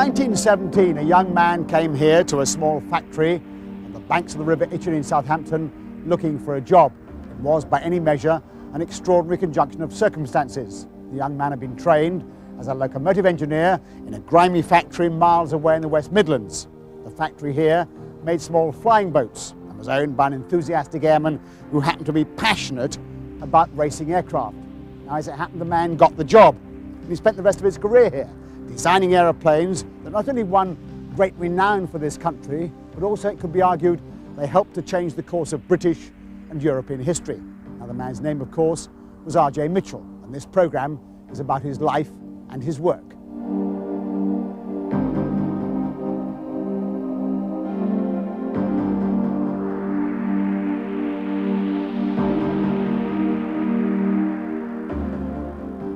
1917, a young man came here to a small factory on the banks of the River Itchen in Southampton looking for a job. It was, by any measure, an extraordinary conjunction of circumstances. The young man had been trained as a locomotive engineer in a grimy factory miles away in the West Midlands. The factory here made small flying boats and was owned by an enthusiastic airman who happened to be passionate about racing aircraft. Now, as it happened, the man got the job, and he spent the rest of his career here, designing aeroplanes that not only won great renown for this country, but also, it could be argued, they helped to change the course of British and European history. Now, the man's name, of course, was R.J. Mitchell, and this programme is about his life and his work.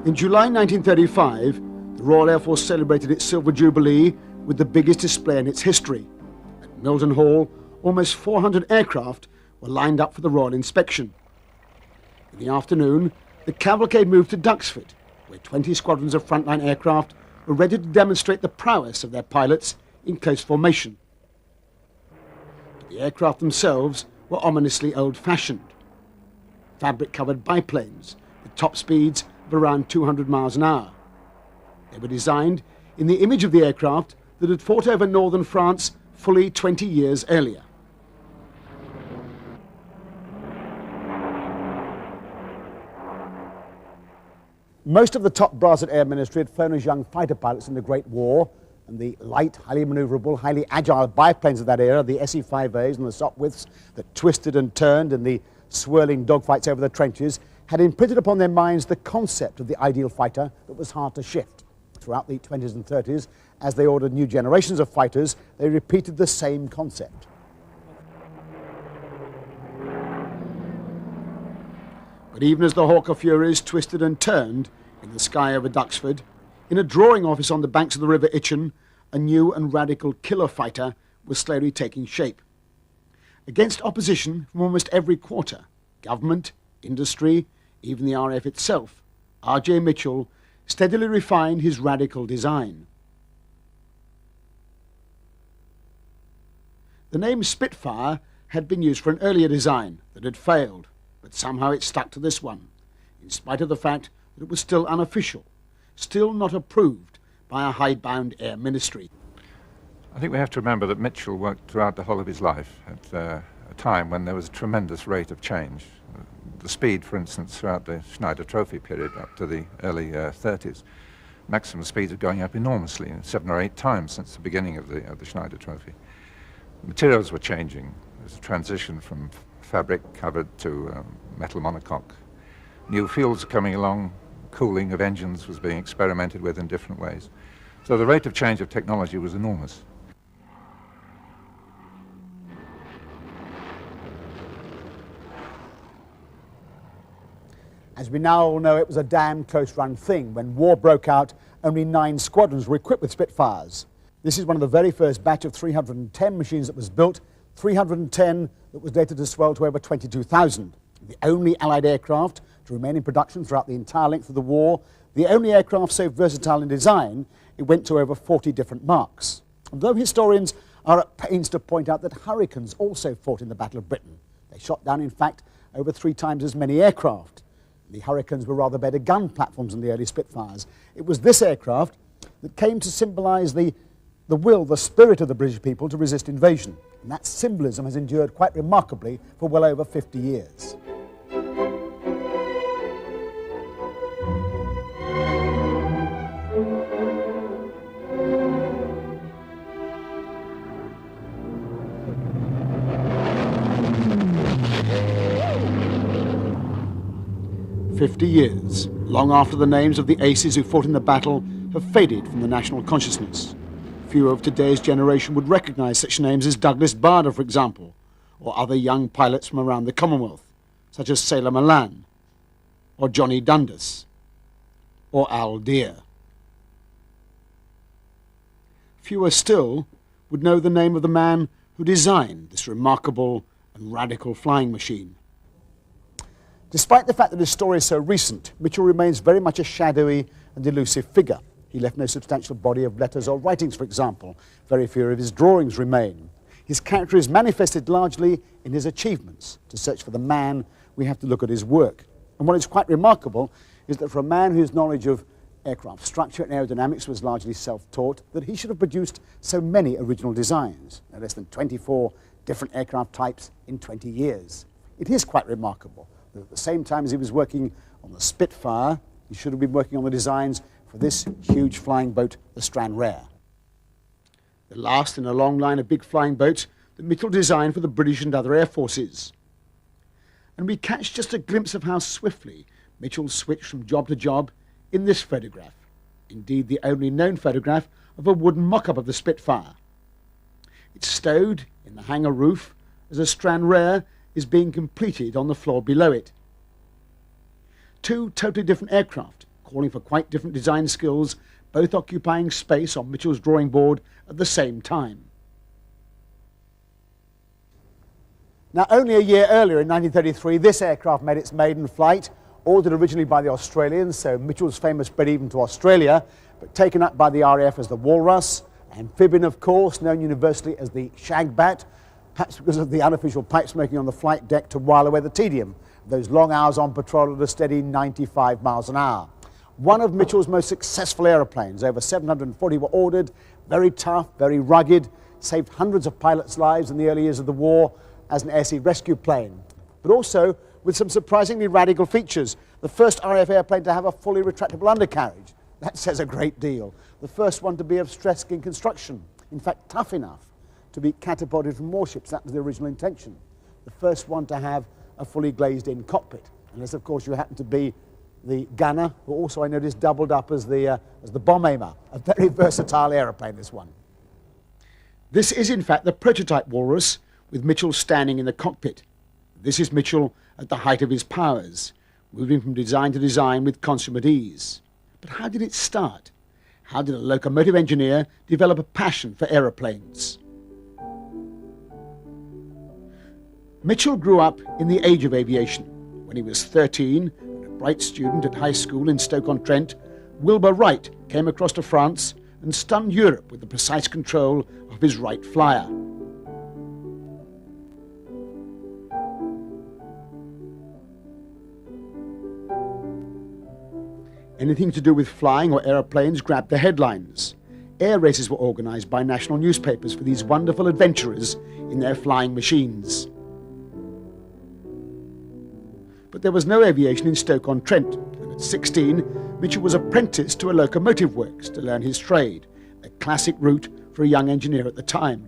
In July 1935, the Royal Air Force celebrated its Silver Jubilee with the biggest display in its history. At Milton Hall, almost 400 aircraft were lined up for the Royal inspection. In the afternoon, the cavalcade moved to Duxford, where 20 squadrons of frontline aircraft were ready to demonstrate the prowess of their pilots in close formation. But the aircraft themselves were ominously old-fashioned. Fabric-covered biplanes with top speeds of around 200 miles an hour. They were designed in the image of the aircraft that had fought over northern France fully 20 years earlier. Most of the top brass at Air Ministry had flown as young fighter pilots in the Great War, and the light, highly manoeuvrable, highly agile biplanes of that era, the SE-5As and the Sopwiths that twisted and turned in the swirling dogfights over the trenches, had imprinted upon their minds the concept of the ideal fighter that was hard to shift. Throughout the 20s and 30s, as they ordered new generations of fighters, they repeated the same concept. But even as the Hawker Furies twisted and turned in the sky over Duxford, in a drawing office on the banks of the River Itchen, a new and radical killer fighter was slowly taking shape. Against opposition from almost every quarter, government, industry, even the RAF itself, R.J. Mitchell steadily refined his radical design. The name Spitfire had been used for an earlier design that had failed, but somehow it stuck to this one, in spite of the fact that it was still unofficial, still not approved by a hidebound Air Ministry. I think we have to remember that Mitchell worked throughout the whole of his life at a time when there was a tremendous rate of change. The speed, for instance, throughout the Schneider Trophy period up to the early 30s, maximum speeds are going up enormously, 7 or 8 times since the beginning of the Schneider Trophy. Materials were changing. There's a transition from fabric covered to metal monocoque. New fuels are coming along. Cooling of engines was being experimented with in different ways. So the rate of change of technology was enormous. As we now all know, it was a damn close-run thing. When war broke out, only 9 squadrons were equipped with Spitfires. This is one of the very first batch of 310 machines that was built, 310 that was later to swell to over 22,000. The only Allied aircraft to remain in production throughout the entire length of the war, the only aircraft so versatile in design, it went to over 40 different marks. Although historians are at pains to point out that Hurricanes also fought in the Battle of Britain. They shot down, in fact, over 3 times as many aircraft. The Hurricanes were rather better gun platforms than the early Spitfires. It was this aircraft that came to symbolise the will, the spirit of the British people to resist invasion. And that symbolism has endured quite remarkably for well over 50 years. "50 years, long after the names of the aces who fought in the battle have faded from the national consciousness. Few of today's generation would recognise such names as Douglas Bader, for example, or other young pilots from around the Commonwealth, such as Sailor Milan, or Johnny Dundas, or Al Deer. Fewer still would know the name of the man who designed this remarkable and radical flying machine. Despite the fact that his story is so recent, Mitchell remains very much a shadowy and elusive figure. He left no substantial body of letters or writings, for example. Very few of his drawings remain. His character is manifested largely in his achievements. To search for the man, we have to look at his work. And what is quite remarkable is that for a man whose knowledge of aircraft structure and aerodynamics was largely self-taught, that he should have produced so many original designs, no less than 24 different aircraft types in 20 years. It is quite remarkable that at the same time as he was working on the Spitfire, he should have been working on the designs for this huge flying boat, the Stranraer. The last in a long line of big flying boats that Mitchell designed for the British and other air forces. And we catch just a glimpse of how swiftly Mitchell switched from job to job in this photograph, indeed the only known photograph of a wooden mock-up of the Spitfire. It's stowed in the hangar roof as a Stranraer is being completed on the floor below it. Two totally different aircraft, calling for quite different design skills, both occupying space on Mitchell's drawing board at the same time. Now, only a year earlier, in 1933, this aircraft made its maiden flight, ordered originally by the Australians, so Mitchell's famous spread even to Australia, but taken up by the RAF as the Walrus, amphibian, of course, known universally as the Shagbat, perhaps because of the unofficial pipe smoking on the flight deck to while away the tedium, those long hours on patrol at a steady 95 miles an hour. One of Mitchell's most successful aeroplanes. Over 740 were ordered, very tough, very rugged, saved hundreds of pilots' lives in the early years of the war as an air-sea rescue plane, but also with some surprisingly radical features. The first RAF airplane to have a fully retractable undercarriage. That says a great deal. The first one to be of stress-skin construction, in fact tough enough to be catapulted from warships. That was the original intention. The first one to have a fully glazed-in cockpit, unless of course you happen to be the gunner, who also I noticed doubled up as the bomb aimer. A very versatile aeroplane, this one. This is in fact the prototype Walrus, with Mitchell standing in the cockpit. This is Mitchell at the height of his powers, moving from design to design with consummate ease. But how did it start? How did a locomotive engineer develop a passion for aeroplanes? Mitchell grew up in the age of aviation. When he was 13, and a bright student at high school in Stoke-on-Trent, Wilbur Wright came across to France and stunned Europe with the precise control of his Wright Flyer. Anything to do with flying or aeroplanes grabbed the headlines. Air races were organised by national newspapers for these wonderful adventurers in their flying machines. But there was no aviation in Stoke-on-Trent, and at 16, Mitchell was apprenticed to a locomotive works to learn his trade, a classic route for a young engineer at the time.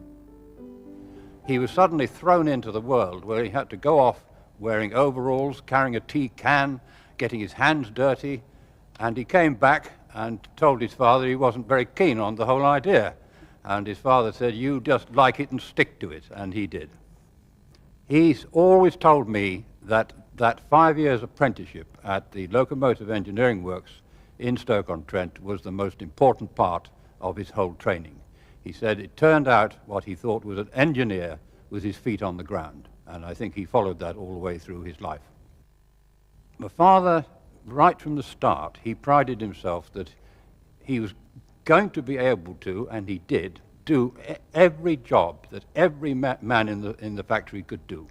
He was suddenly thrown into the world where he had to go off wearing overalls, carrying a tea can, getting his hands dirty, and he came back and told his father he wasn't very keen on the whole idea. And his father said, "You just like it and stick to it," and he did. He's always told me that 5 years apprenticeship at the Locomotive Engineering Works in Stoke-on-Trent was the most important part of his whole training. He said it turned out what he thought was an engineer with his feet on the ground, and I think he followed that all the way through his life. My father, right from the start, he prided himself that he was going to be able to, and he did, do every job that every man in the factory could do,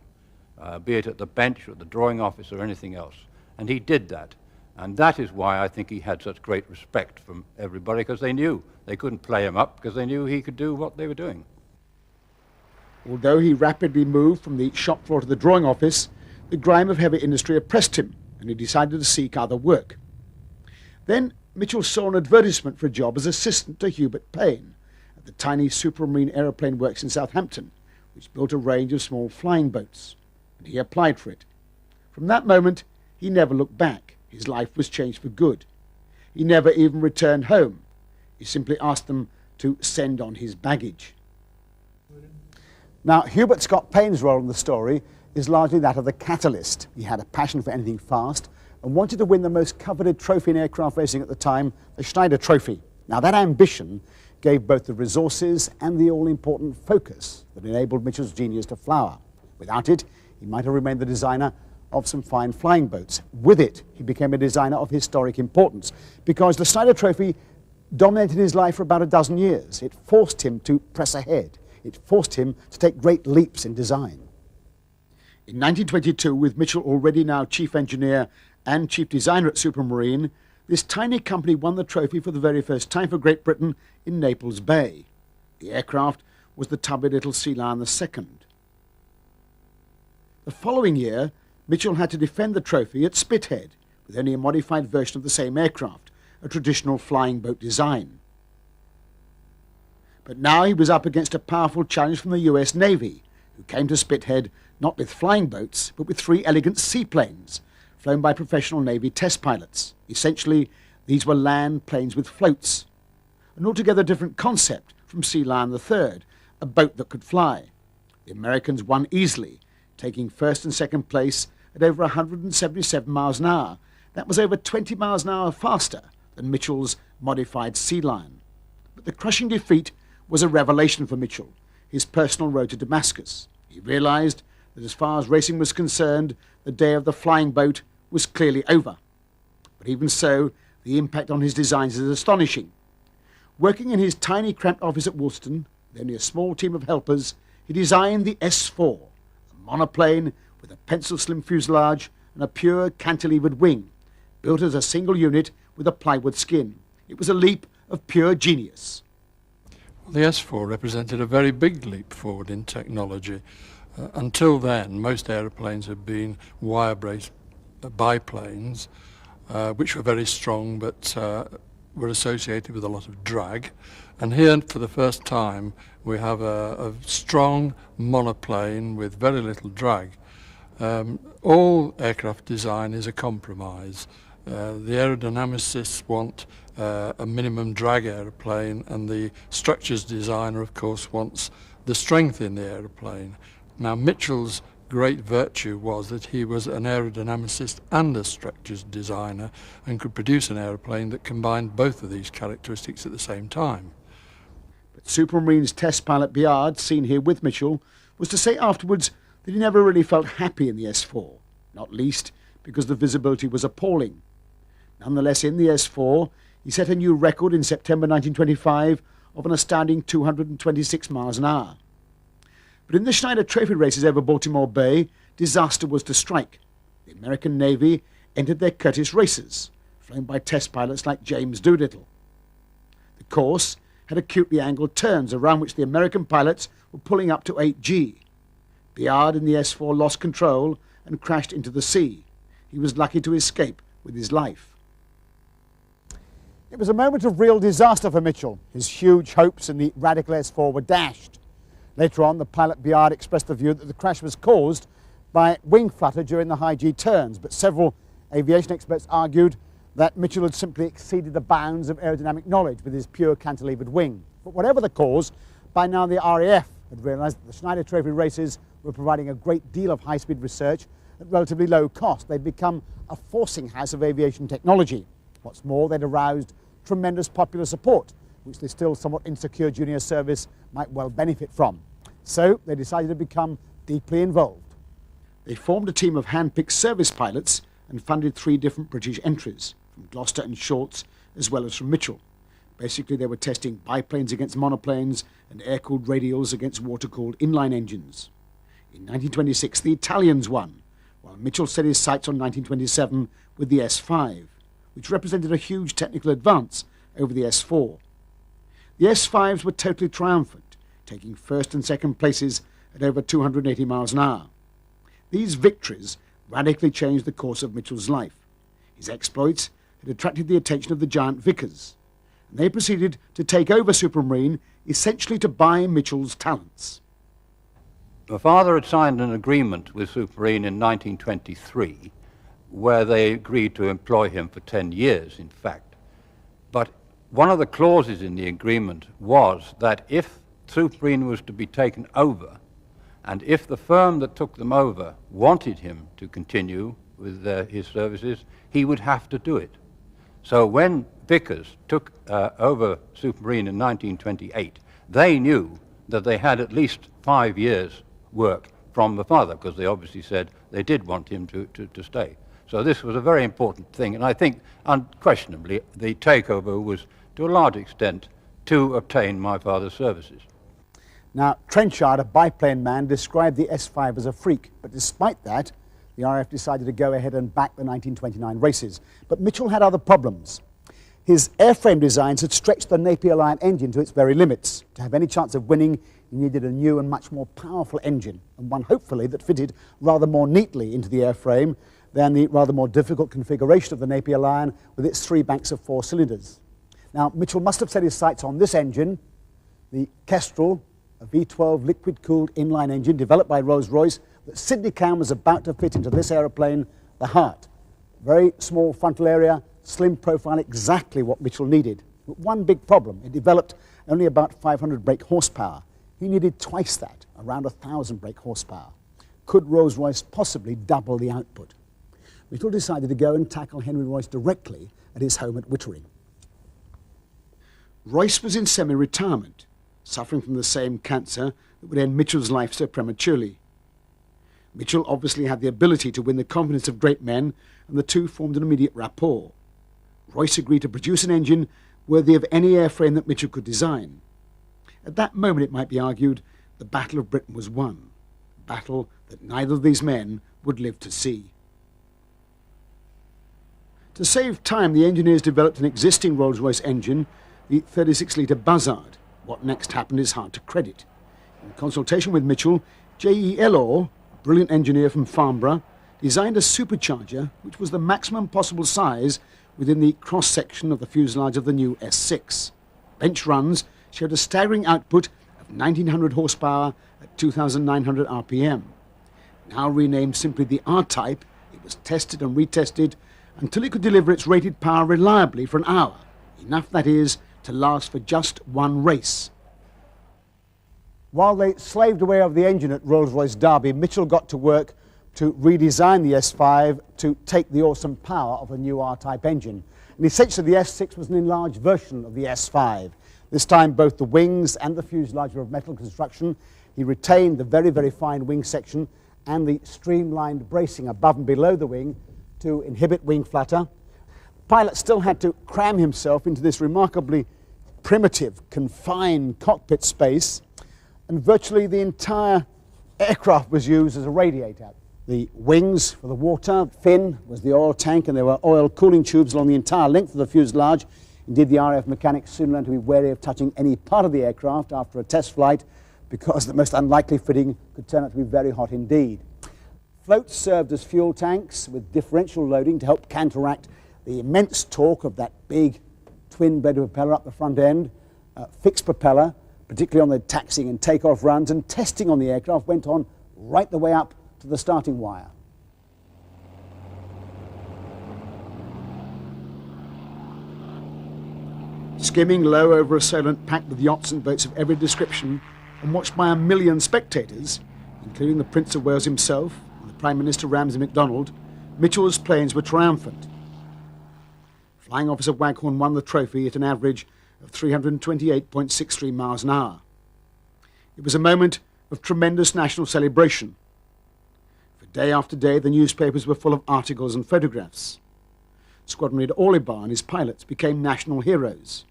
be it at the bench or the drawing office or anything else. And he did that. And that is why I think he had such great respect from everybody, because they knew they couldn't play him up, because they knew he could do what they were doing. Although he rapidly moved from the shop floor to the drawing office, the grime of heavy industry oppressed him, and he decided to seek other work. Then Mitchell saw an advertisement for a job as assistant to Hubert Payne at the tiny Supermarine Aeroplane Works in Southampton, which built a range of small flying boats, and he applied for it. From that moment, he never looked back. His life was changed for good. He never even returned home. He simply asked them to send on his baggage. Now, Hubert Scott Payne's role in the story is largely that of the catalyst. He had a passion for anything fast and wanted to win the most coveted trophy in aircraft racing at the time, the Schneider Trophy. Now, that ambition gave both the resources and the all-important focus that enabled Mitchell's genius to flower. Without it, he might have remained the designer of some fine flying boats. With it, he became a designer of historic importance, because the Schneider Trophy dominated his life for about a dozen years. It forced him to press ahead. It forced him to take great leaps in design. In 1922, with Mitchell already now chief engineer and chief designer at Supermarine, this tiny company won the trophy for the very first time for Great Britain in Naples Bay. The aircraft was the tubby little Sea Lion II. The following year, Mitchell had to defend the trophy at Spithead, with only a modified version of the same aircraft, a traditional flying boat design. But now he was up against a powerful challenge from the US Navy, who came to Spithead not with flying boats, but with 3 elegant seaplanes, flown by professional Navy test pilots. Essentially, these were land planes with floats. An altogether different concept from Sea Lion III, a boat that could fly. The Americans won easily, taking first and second place at over 177 miles an hour. That was over 20 miles an hour faster than Mitchell's modified Sea Lion. But the crushing defeat was a revelation for Mitchell, his personal road to Damascus. He realised that as far as racing was concerned, the day of the flying boat was clearly over. But even so, the impact on his designs is astonishing. Working in his tiny cramped office at Woolston, with only a small team of helpers, he designed the S4, a monoplane with a pencil-slim fuselage and a pure cantilevered wing, built as a single unit with a plywood skin. It was a leap of pure genius. The S4 represented a very big leap forward in technology. Until then, most aeroplanes had been wire-braced biplanes, which were very strong but were associated with a lot of drag. And here, for the first time, we have a strong monoplane with very little drag. All aircraft design is a compromise. The aerodynamicists want a minimum drag aeroplane, and the structures designer, of course, wants the strength in the aeroplane. Now, Mitchell's great virtue was that he was an aerodynamicist and a structures designer and could produce an aeroplane that combined both of these characteristics at the same time. But Supermarine's test pilot Biard, seen here with Mitchell, was to say afterwards that he never really felt happy in the S4, not least because the visibility was appalling. Nonetheless, in the S4, he set a new record in September 1925 of an astounding 226 miles an hour. But in the Schneider Trophy races over Baltimore Bay, disaster was to strike. The American Navy entered their Curtiss racers, flown by test pilots like James Doolittle. The course had acutely angled turns around which the American pilots were pulling up to 8G. Biard in the S4 lost control and crashed into the sea. He was lucky to escape with his life. It was a moment of real disaster for Mitchell. His huge hopes in the radical S4 were dashed. Later on, the pilot Biard expressed the view that the crash was caused by wing flutter during the high G turns, but several aviation experts argued that Mitchell had simply exceeded the bounds of aerodynamic knowledge with his pure cantilevered wing. But whatever the cause, by now the RAF had realised that the Schneider Trophy races were providing a great deal of high-speed research at relatively low cost. They'd become a forcing house of aviation technology. What's more, they'd aroused tremendous popular support, which the still somewhat insecure junior service might well benefit from. So they decided to become deeply involved. They formed a team of hand-picked service pilots and funded 3 different British entries, from Gloucester and Shorts, as well as from Mitchell. Basically, they were testing biplanes against monoplanes and air-cooled radials against water-cooled inline engines. In 1926, the Italians won, while Mitchell set his sights on 1927 with the S5, which represented a huge technical advance over the S4. The S5s were totally triumphant, taking first and second places at over 280 miles an hour. These victories radically changed the course of Mitchell's life. His exploits had attracted the attention of the giant Vickers, and they proceeded to take over Supermarine, essentially to buy Mitchell's talents. My father had signed an agreement with Supermarine in 1923 where they agreed to employ him for 10 years, in fact. But one of the clauses in the agreement was that if Supermarine was to be taken over, and if the firm that took them over wanted him to continue with his services, he would have to do it. So when Vickers took over Supermarine in 1928, they knew that they had at least 5 years' work from the father, because they obviously said they did want him to stay. So this was a very important thing, and I think unquestionably the takeover was to a large extent, to obtain my father's services. Now, Trenchard, a biplane man, described the S5 as a freak, but despite that, the RAF decided to go ahead and back the 1929 races. But Mitchell had other problems. His airframe designs had stretched the Napier Lion engine to its very limits. To have any chance of winning, he needed a new and much more powerful engine, and one hopefully that fitted rather more neatly into the airframe than the rather more difficult configuration of the Napier Lion with its 3 banks of 4 cylinders. Now, Mitchell must have set his sights on this engine, the Kestrel, a V12 liquid-cooled inline engine developed by Rolls-Royce that Sidney Cam was about to fit into this aeroplane, the Heart. Very small frontal area, slim profile, exactly what Mitchell needed. But one big problem, it developed only about 500 brake horsepower. He needed twice that, around 1,000 brake horsepower. Could Rolls-Royce possibly double the output? Mitchell decided to go and tackle Henry Royce directly at his home at Wittering. Royce was in semi-retirement, suffering from the same cancer that would end Mitchell's life so prematurely. Mitchell obviously had the ability to win the confidence of great men, and the two formed an immediate rapport. Royce agreed to produce an engine worthy of any airframe that Mitchell could design. At that moment, it might be argued, the Battle of Britain was won, a battle that neither of these men would live to see. To save time, the engineers developed an existing Rolls-Royce engine, the 36-litre Buzzard. What next happened is hard to credit. In consultation with Mitchell, J.E. Ellor, a brilliant engineer from Farnborough, designed a supercharger which was the maximum possible size within the cross-section of the fuselage of the new S6. Bench runs showed a staggering output of 1,900 horsepower at 2,900 RPM. Now renamed simply the R-Type, it was tested and retested until it could deliver its rated power reliably for an hour, enough, that is, to last for just one race. While they slaved away over the engine at Rolls-Royce Derby, Mitchell got to work to redesign the S5 to take the awesome power of a new R-Type engine. And essentially the S6 was an enlarged version of the S5. This time both the wings and the fuselage were of metal construction. He retained the very, very fine wing section and the streamlined bracing above and below the wing to inhibit wing flutter. The pilot still had to cram himself into this remarkably primitive, confined cockpit space, and virtually the entire aircraft was used as a radiator. The wings for the water, fin was the oil tank, and there were oil cooling tubes along the entire length of the fuselage. Indeed, the RAF mechanics soon learned to be wary of touching any part of the aircraft after a test flight, because the most unlikely fitting could turn out to be very hot indeed. Floats served as fuel tanks with differential loading to help counteract the immense torque of that big twin-bladed propeller up the front end. Fixed propeller, particularly on the taxiing and takeoff runs, and testing on the aircraft went on right the way up to the starting wire. Skimming low over a Solent packed with yachts and boats of every description and watched by 1 million spectators, including the Prince of Wales himself and the Prime Minister Ramsay MacDonald, Mitchell's planes were triumphant. Flying Officer Waghorn won the trophy at an average of 328.63 miles an hour. It was a moment of tremendous national celebration. For day after day, the newspapers were full of articles and photographs. Squadron Leader Orlibar and his pilots became national heroes.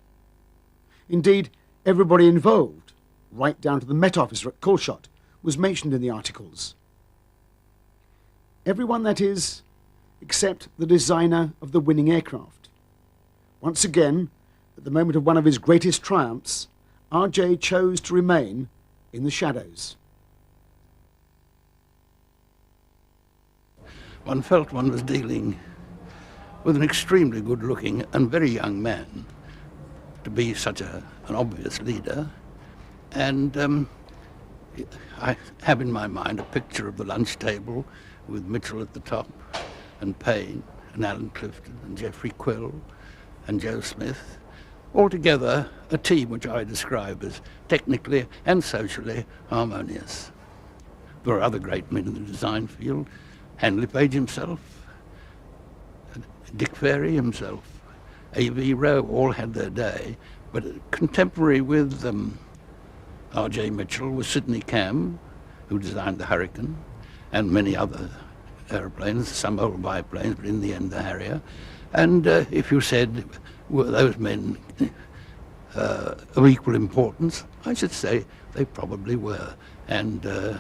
Indeed, everybody involved, right down to the Met Officer at Colshot, was mentioned in the articles. Everyone, that is, except the designer of the winning aircraft. Once again, at the moment of one of his greatest triumphs, RJ chose to remain in the shadows. One felt one was dealing with an extremely good-looking and very young man to be such an obvious leader. And I have in my mind a picture of the lunch table with Mitchell at the top, and Payne, and Alan Clifton, and Geoffrey Quill, and Joe Smith. Altogether, a team which I describe as technically and socially harmonious. There are other great men in the design field, Handley Page himself, Dick Ferry himself, A.V. Rowe, all had their day, but contemporary with R.J. Mitchell was Sidney Cam, who designed the Hurricane, and many other aeroplanes, some old biplanes, but in the end the Harrier. And if you said, were those men of equal importance? I should say they probably were. And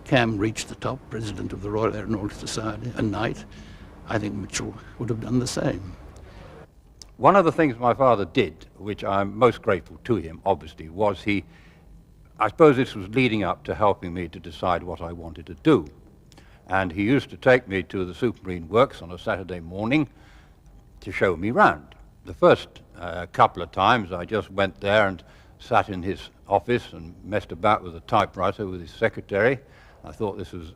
Cam reached the top, President of the Royal Aeronautical Society, a knight. I think Mitchell would have done the same. One of the things my father did, which I'm most grateful to him, obviously, was I suppose this was leading up to helping me to decide what I wanted to do. And he used to take me to the Supermarine Works on a Saturday morning to show me round. The first couple of times I just went there and sat in his office and messed about with a typewriter with his secretary. I thought this was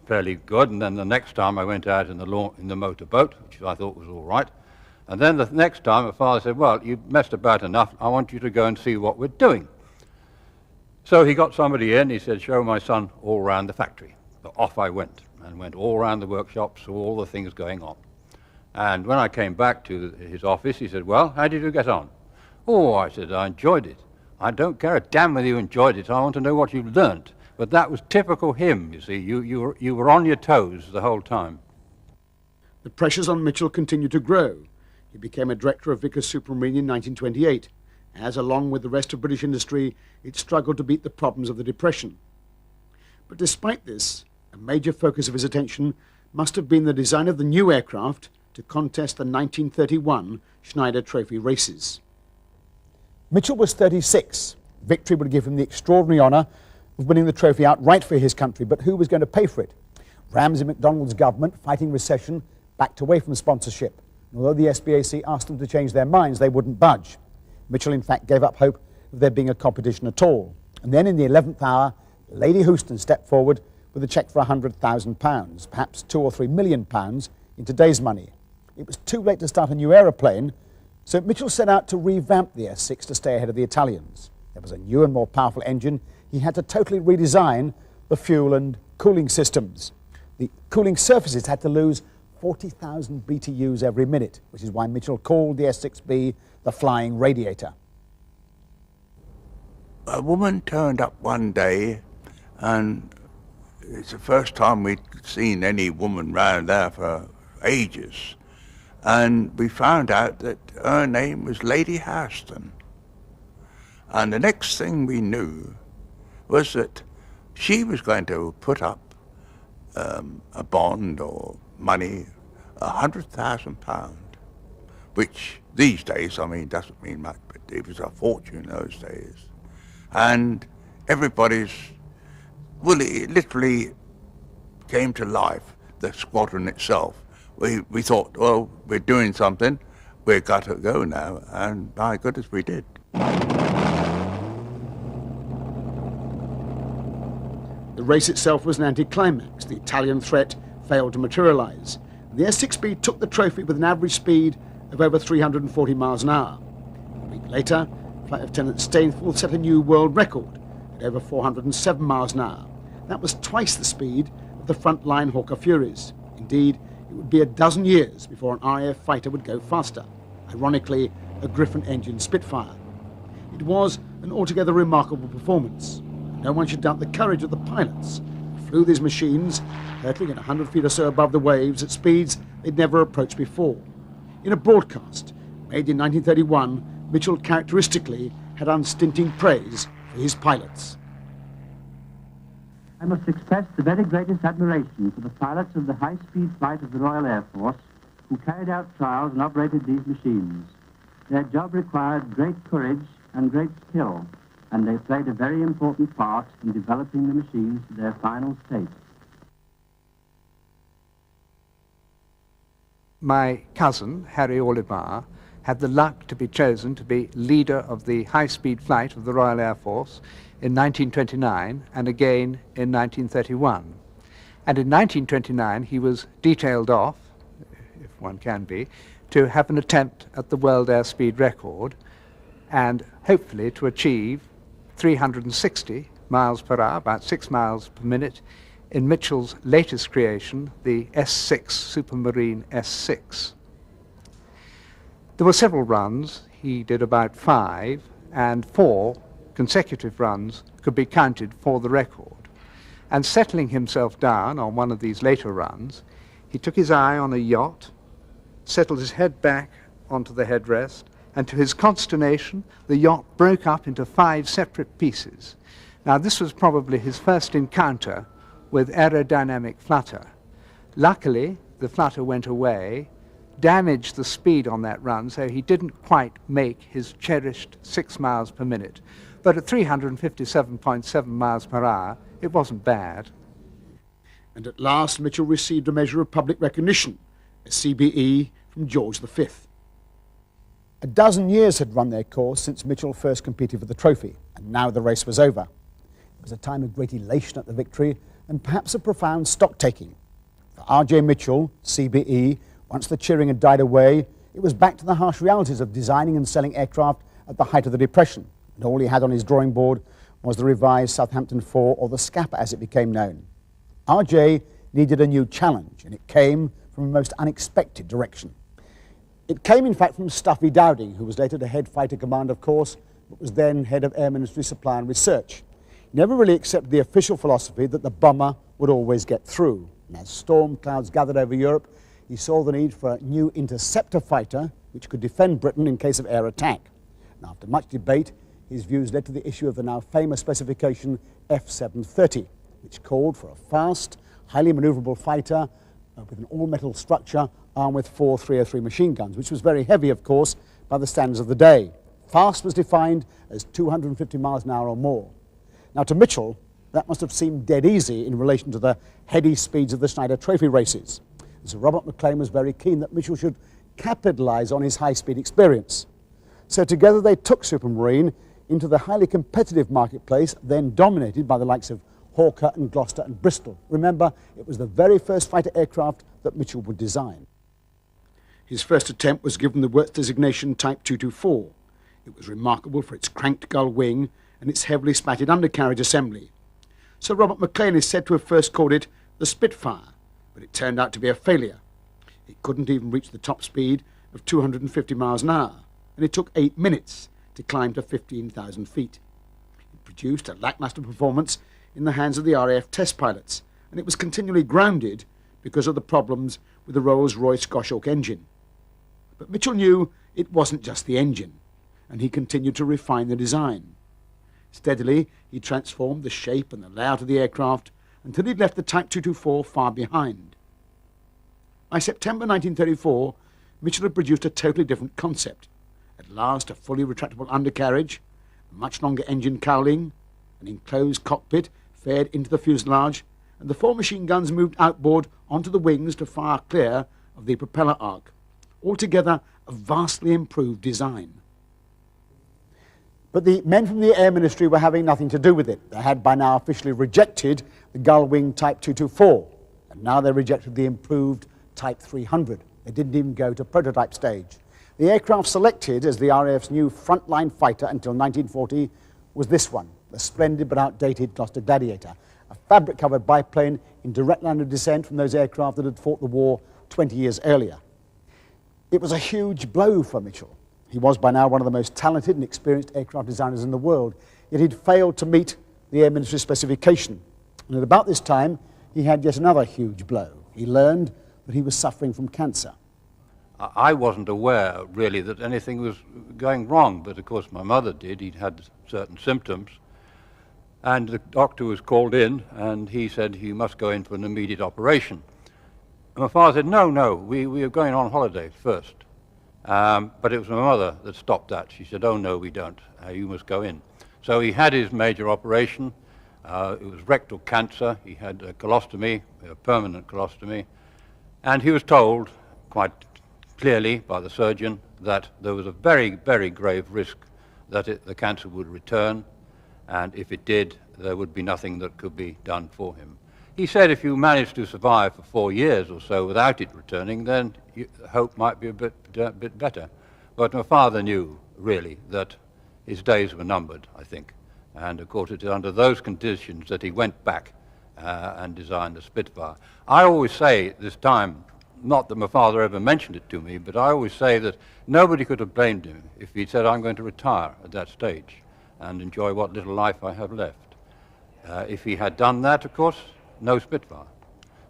fairly good, and then the next time I went out in the motorboat, which I thought was all right. And then the next time my father said, well, you've messed about enough, I want you to go and see what we're doing. So he got somebody in, he said, show my son all round the factory. So off I went, and went all around the workshop, saw all the things going on. And when I came back to his office, he said, well, how did you get on? Oh, I said, I enjoyed it. I don't care a damn whether you enjoyed it, I want to know what you learnt. But that was typical him, you see, you were on your toes the whole time. The pressures on Mitchell continued to grow. He became a director of Vickers Supermarine in 1928, as, along with the rest of British industry, it struggled to beat the problems of the Depression. But despite this, a major focus of his attention must have been the design of the new aircraft to contest the 1931 Schneider Trophy races. Mitchell was 36. Victory would give him the extraordinary honour of winning the trophy outright for his country, but who was going to pay for it? Ramsay MacDonald's government, fighting recession, backed away from sponsorship. Although the SBAC asked them to change their minds, they wouldn't budge. Mitchell, in fact, gave up hope of there being a competition at all. And then in the 11th hour, Lady Houston stepped forward with a cheque for £100,000, perhaps £2 or £3 million in today's money. It was too late to start a new aeroplane, so Mitchell set out to revamp the S6 to stay ahead of the Italians. There was a new and more powerful engine. He had to totally redesign the fuel and cooling systems. The cooling surfaces had to lose 40,000 BTUs every minute, which is why Mitchell called the S6B the flying radiator. A woman turned up one day, and it's the first time we'd seen any woman round there for ages, and we found out that her name was Lady Houston. And the next thing we knew was that she was going to put up a bond or money, £100,000, which these days, I mean, doesn't mean much, but it was a fortune in those days. And everybody's, well, it literally came to life, the squadron itself. We thought, well, we're doing something, we've got to go now, and my goodness, we did. The race itself was an anticlimax. The Italian threat failed to materialise. The S6B took the trophy with an average speed of over 340 miles an hour. A week later, Flight Lieutenant Stainfeld set a new world record at over 407 miles an hour. That was twice the speed of the frontline Hawker Furies. Indeed, it would be a dozen years before an RAF fighter would go faster, ironically a Griffon-engine Spitfire. It was an altogether remarkable performance. No one should doubt the courage of the pilots who flew these machines, hurtling at 100 feet or so above the waves at speeds they'd never approached before. In a broadcast made in 1931, Mitchell characteristically had unstinting praise for his pilots. I must express the very greatest admiration for the pilots of the high-speed flight of the Royal Air Force who carried out trials and operated these machines. Their job required great courage and great skill, and they played a very important part in developing the machines to their final state. My cousin, Harry Olimar, had the luck to be chosen to be leader of the high-speed flight of the Royal Air Force in 1929 and again in 1931. And in 1929 he was detailed off, if one can be, to have an attempt at the world airspeed record and hopefully to achieve 360 miles per hour, about 6 miles per minute, in Mitchell's latest creation, the S6, Supermarine S6. There were several runs. He did about 5, and 4 consecutive runs could be counted for the record. And settling himself down on one of these later runs, he took his eye on a yacht, settled his head back onto the headrest, and to his consternation, the yacht broke up into 5 separate pieces. Now, this was probably his first encounter with aerodynamic flutter. Luckily, the flutter went away, damaged the speed on that run, so he didn't quite make his cherished 6 miles per minute. But at 357.7 miles per hour, it wasn't bad. And at last, Mitchell received a measure of public recognition, a CBE from George V. A dozen years had run their course since Mitchell first competed for the trophy, and now the race was over. It was a time of great elation at the victory, and perhaps a profound stock-taking. For R.J. Mitchell, CBE, once the cheering had died away, it was back to the harsh realities of designing and selling aircraft at the height of the Depression, and all he had on his drawing board was the revised Southampton 4, or the Scapper as it became known. R.J. needed a new challenge, and it came from a most unexpected direction. It came, in fact, from Stuffy Dowding, who was later the head fighter commander, of course, but was then head of Air Ministry Supply and Research. He never really accepted the official philosophy that the bomber would always get through. And as storm clouds gathered over Europe, he saw the need for a new interceptor fighter which could defend Britain in case of air attack. And after much debate, his views led to the issue of the now famous specification F730, which called for a fast, highly maneuverable fighter with an all-metal structure armed with 4 303 machine guns, which was very heavy, of course, by the standards of the day. Fast was defined as 250 miles an hour or more. Now, to Mitchell, that must have seemed dead easy in relation to the heady speeds of the Schneider Trophy races. And Sir Robert McLean was very keen that Mitchell should capitalise on his high-speed experience. So together they took Supermarine into the highly competitive marketplace, then dominated by the likes of Hawker and Gloucester and Bristol. Remember, it was the very first fighter aircraft that Mitchell would design. His first attempt was given the works designation Type 224. It was remarkable for its cranked gull wing and its heavily spatted undercarriage assembly. Sir Robert McLean is said to have first called it the Spitfire, but it turned out to be a failure. It couldn't even reach the top speed of 250 miles an hour, and it took 8 minutes to climb to 15,000 feet. It produced a lacklustre performance in the hands of the RAF test pilots, and it was continually grounded because of the problems with the Rolls-Royce Goshawk engine. But Mitchell knew it wasn't just the engine, and he continued to refine the design. Steadily, he transformed the shape and the layout of the aircraft until he'd left the Type 224 far behind. By September 1934, Mitchell had produced a totally different concept. At last, a fully retractable undercarriage, a much longer engine cowling, an enclosed cockpit fed into the fuselage, and the 4 machine guns moved outboard onto the wings to fire clear of the propeller arc. Altogether, a vastly improved design. But the men from the Air Ministry were having nothing to do with it. They had by now officially rejected the gull-wing Type 224, and now they rejected the improved Type 300. They didn't even go to prototype stage. The aircraft selected as the RAF's new frontline fighter until 1940 was this one, the splendid but outdated Gloucester Gladiator, a fabric-covered biplane in direct line of descent from those aircraft that had fought the war 20 years earlier. It was a huge blow for Mitchell. He was by now one of the most talented and experienced aircraft designers in the world, yet he'd failed to meet the Air Ministry specification. And at about this time, he had yet another huge blow. He learned that he was suffering from cancer. I wasn't aware, really, that anything was going wrong, but of course my mother did. He'd had certain symptoms. And the doctor was called in, and he said he must go in for an immediate operation. And my father said, no, we are going on holiday first. But it was my mother that stopped that. She said, oh, no, we don't. You must go in. So he had his major operation. It was rectal cancer. He had a colostomy, a permanent colostomy. And he was told quite clearly by the surgeon that there was a very, very grave risk that the cancer would return. And if it did, there would be nothing that could be done for him. He said if you managed to survive for 4 years or so without it returning, then hope might be a bit better. But my father knew, really, that his days were numbered, I think. And of course, it is under those conditions that he went back and designed the Spitfire. I always say at this time, not that my father ever mentioned it to me, but I always say that nobody could have blamed him if he'd said, I'm going to retire at that stage and enjoy what little life I have left. If he had done that, of course, no Spitfire.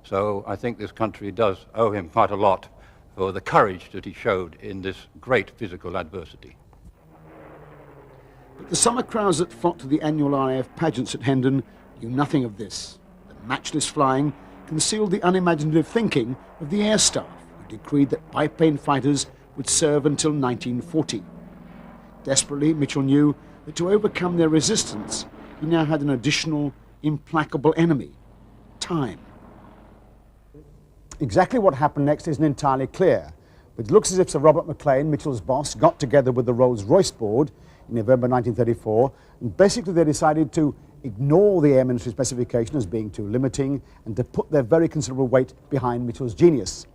So I think this country does owe him quite a lot for the courage that he showed in this great physical adversity. But the summer crowds that flocked to the annual RAF pageants at Hendon knew nothing of this. The matchless flying concealed the unimaginative thinking of the air staff, who decreed that biplane fighters would serve until 1940. Desperately, Mitchell knew that to overcome their resistance, he now had an additional, implacable enemy: time. Exactly what happened next isn't entirely clear, but it looks as if Sir Robert Maclean, Mitchell's boss, got together with the Rolls-Royce board in November 1934, and basically they decided to ignore the Air Ministry specification as being too limiting and to put their very considerable weight behind Mitchell's genius.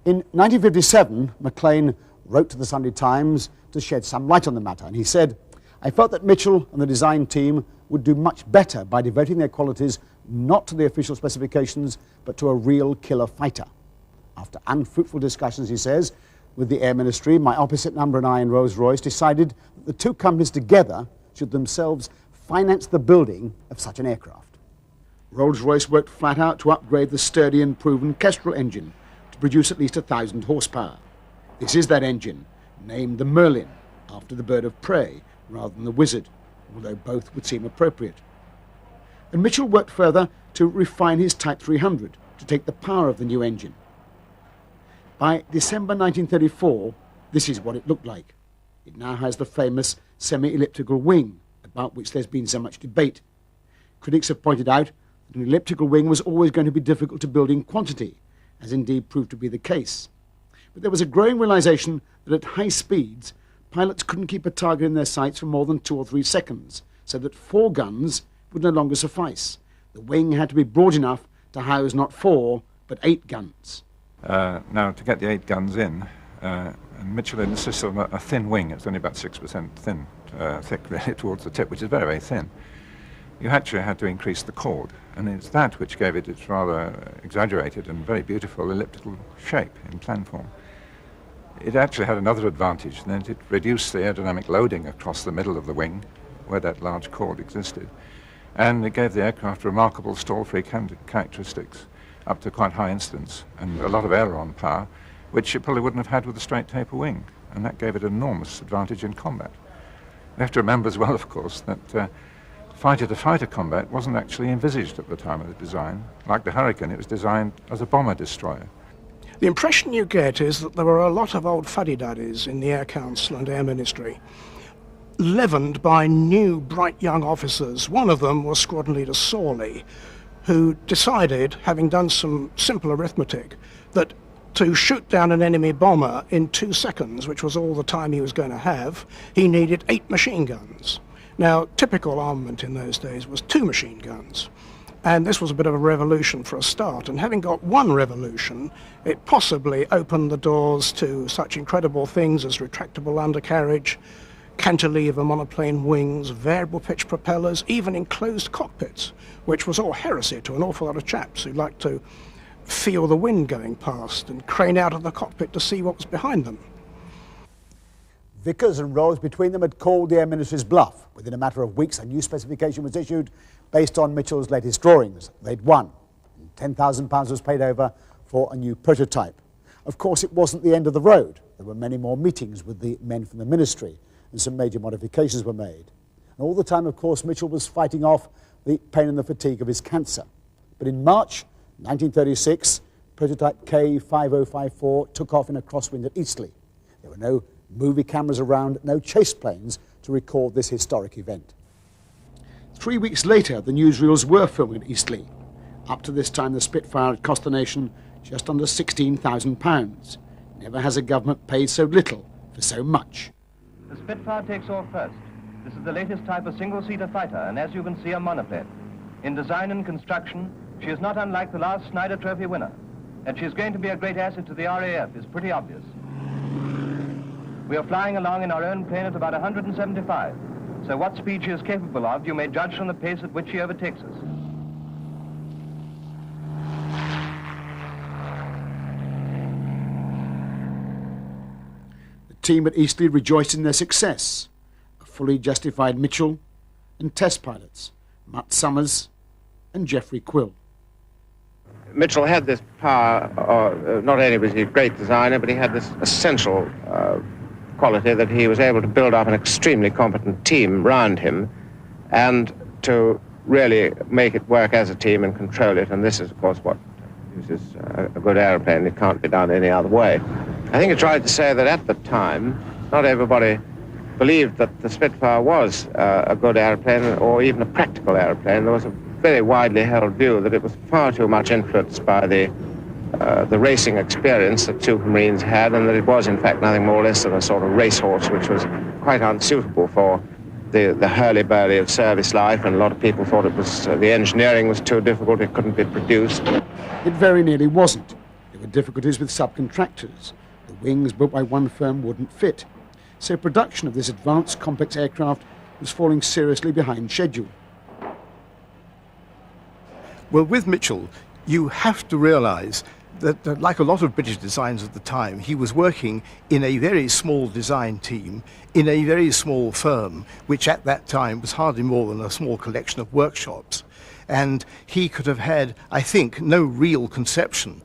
In 1957, Maclean wrote to the Sunday Times to shed some light on the matter, and he said, "I felt that Mitchell and the design team would do much better by devoting their qualities not to the official specifications, but to a real killer fighter." After unfruitful discussions, he says, with the Air Ministry, my opposite number and I in Rolls-Royce decided that the two companies together should themselves finance the building of such an aircraft. Rolls-Royce worked flat out to upgrade the sturdy and proven Kestrel engine to produce at least 1,000 horsepower. This is that engine, named the Merlin, after the bird of prey rather than the wizard, although both would seem appropriate. And Mitchell worked further to refine his Type 300 to take the power of the new engine. By December 1934, this is what it looked like. It now has the famous semi-elliptical wing, about which there's been so much debate. Critics have pointed out that an elliptical wing was always going to be difficult to build in quantity, as indeed proved to be the case. But there was a growing realization that at high speeds, pilots couldn't keep a target in their sights for more than 2 or 3 seconds, so that 4 guns would no longer suffice. The wing had to be broad enough to house not 4, but 8 guns. Now, to get the 8 guns in, and Mitchell insists on a thin wing. It's only about 6% thick really towards the tip, which is very, very thin. You actually had to increase the chord, and it's that which gave it its rather exaggerated and very beautiful elliptical shape in plan form. It actually had another advantage, and that it reduced the aerodynamic loading across the middle of the wing, where that large chord existed, and it gave the aircraft remarkable stall-free characteristics, up to quite high incidence, and a lot of aileron power, which it probably wouldn't have had with a straight taper wing, and that gave it an enormous advantage in combat. We have to remember as well, of course, that fighter-to-fighter combat wasn't actually envisaged at the time of the design. Like the Hurricane, it was designed as a bomber-destroyer. The impression you get is that there were a lot of old fuddy-duddies in the Air Council and Air Ministry, leavened by new, bright young officers. One of them was Squadron Leader Sawley, who decided, having done some simple arithmetic, that to shoot down an enemy bomber in 2 seconds, which was all the time he was going to have, he needed 8 machine guns. Now, typical armament in those days was 2 machine guns, and this was a bit of a revolution for a start, and having got one revolution, it possibly opened the doors to such incredible things as retractable undercarriage, cantilever monoplane wings, variable pitch propellers, even enclosed cockpits, which was all heresy to an awful lot of chaps who liked to feel the wind going past and crane out of the cockpit to see what was behind them. Vickers and Rose between them had called the Air Ministry's bluff. Within a matter of weeks, a new specification was issued based on Mitchell's latest drawings. They'd won. £10,000 was paid over for a new prototype. Of course, it wasn't the end of the road. There were many more meetings with the men from the ministry, and some major modifications were made. And all the time, of course, Mitchell was fighting off the pain and the fatigue of his cancer. But in March 1936, prototype K5054 took off in a crosswind at Eastleigh. There were no movie cameras around, no chase planes to record this historic event. 3 weeks later, the newsreels were filming at Eastleigh. Up to this time, the Spitfire had cost the nation just under £16,000. Never has a government paid so little for so much. The Spitfire takes off first. This is the latest type of single-seater fighter, and as you can see, a monoplane. In design and construction, she is not unlike the last Snyder Trophy winner. And she's going to be a great asset to the RAF, it's pretty obvious. We are flying along in our own plane at about 175. So what speed she is capable of, you may judge from the pace at which she overtakes us. The team at Eastleigh rejoiced in their success. A fully justified Mitchell and test pilots, Mutt Summers and Geoffrey Quill. Mitchell had this power, not only was he a great designer, but he had this essential quality that he was able to build up an extremely competent team round him and to really make it work as a team and control it. And this is, of course, what is a good aeroplane. It can't be done any other way. I think it's right to say that at the time, not everybody believed that the Spitfire was a good aeroplane or even a practical aeroplane. There was a very widely held view that it was far too much influenced by the racing experience that Supermarines had, and that it was in fact nothing more or less than a sort of racehorse which was quite unsuitable for the hurly-burly of service life, and a lot of people thought it was the engineering was too difficult, it couldn't be produced. It very nearly wasn't. There were difficulties with subcontractors. The wings built by one firm wouldn't fit. So production of this advanced complex aircraft was falling seriously behind schedule. Well, with Mitchell, you have to realise that, like a lot of British designs at the time, he was working in a very small design team, in a very small firm, which at that time was hardly more than a small collection of workshops. And he could have had, I think, no real conception,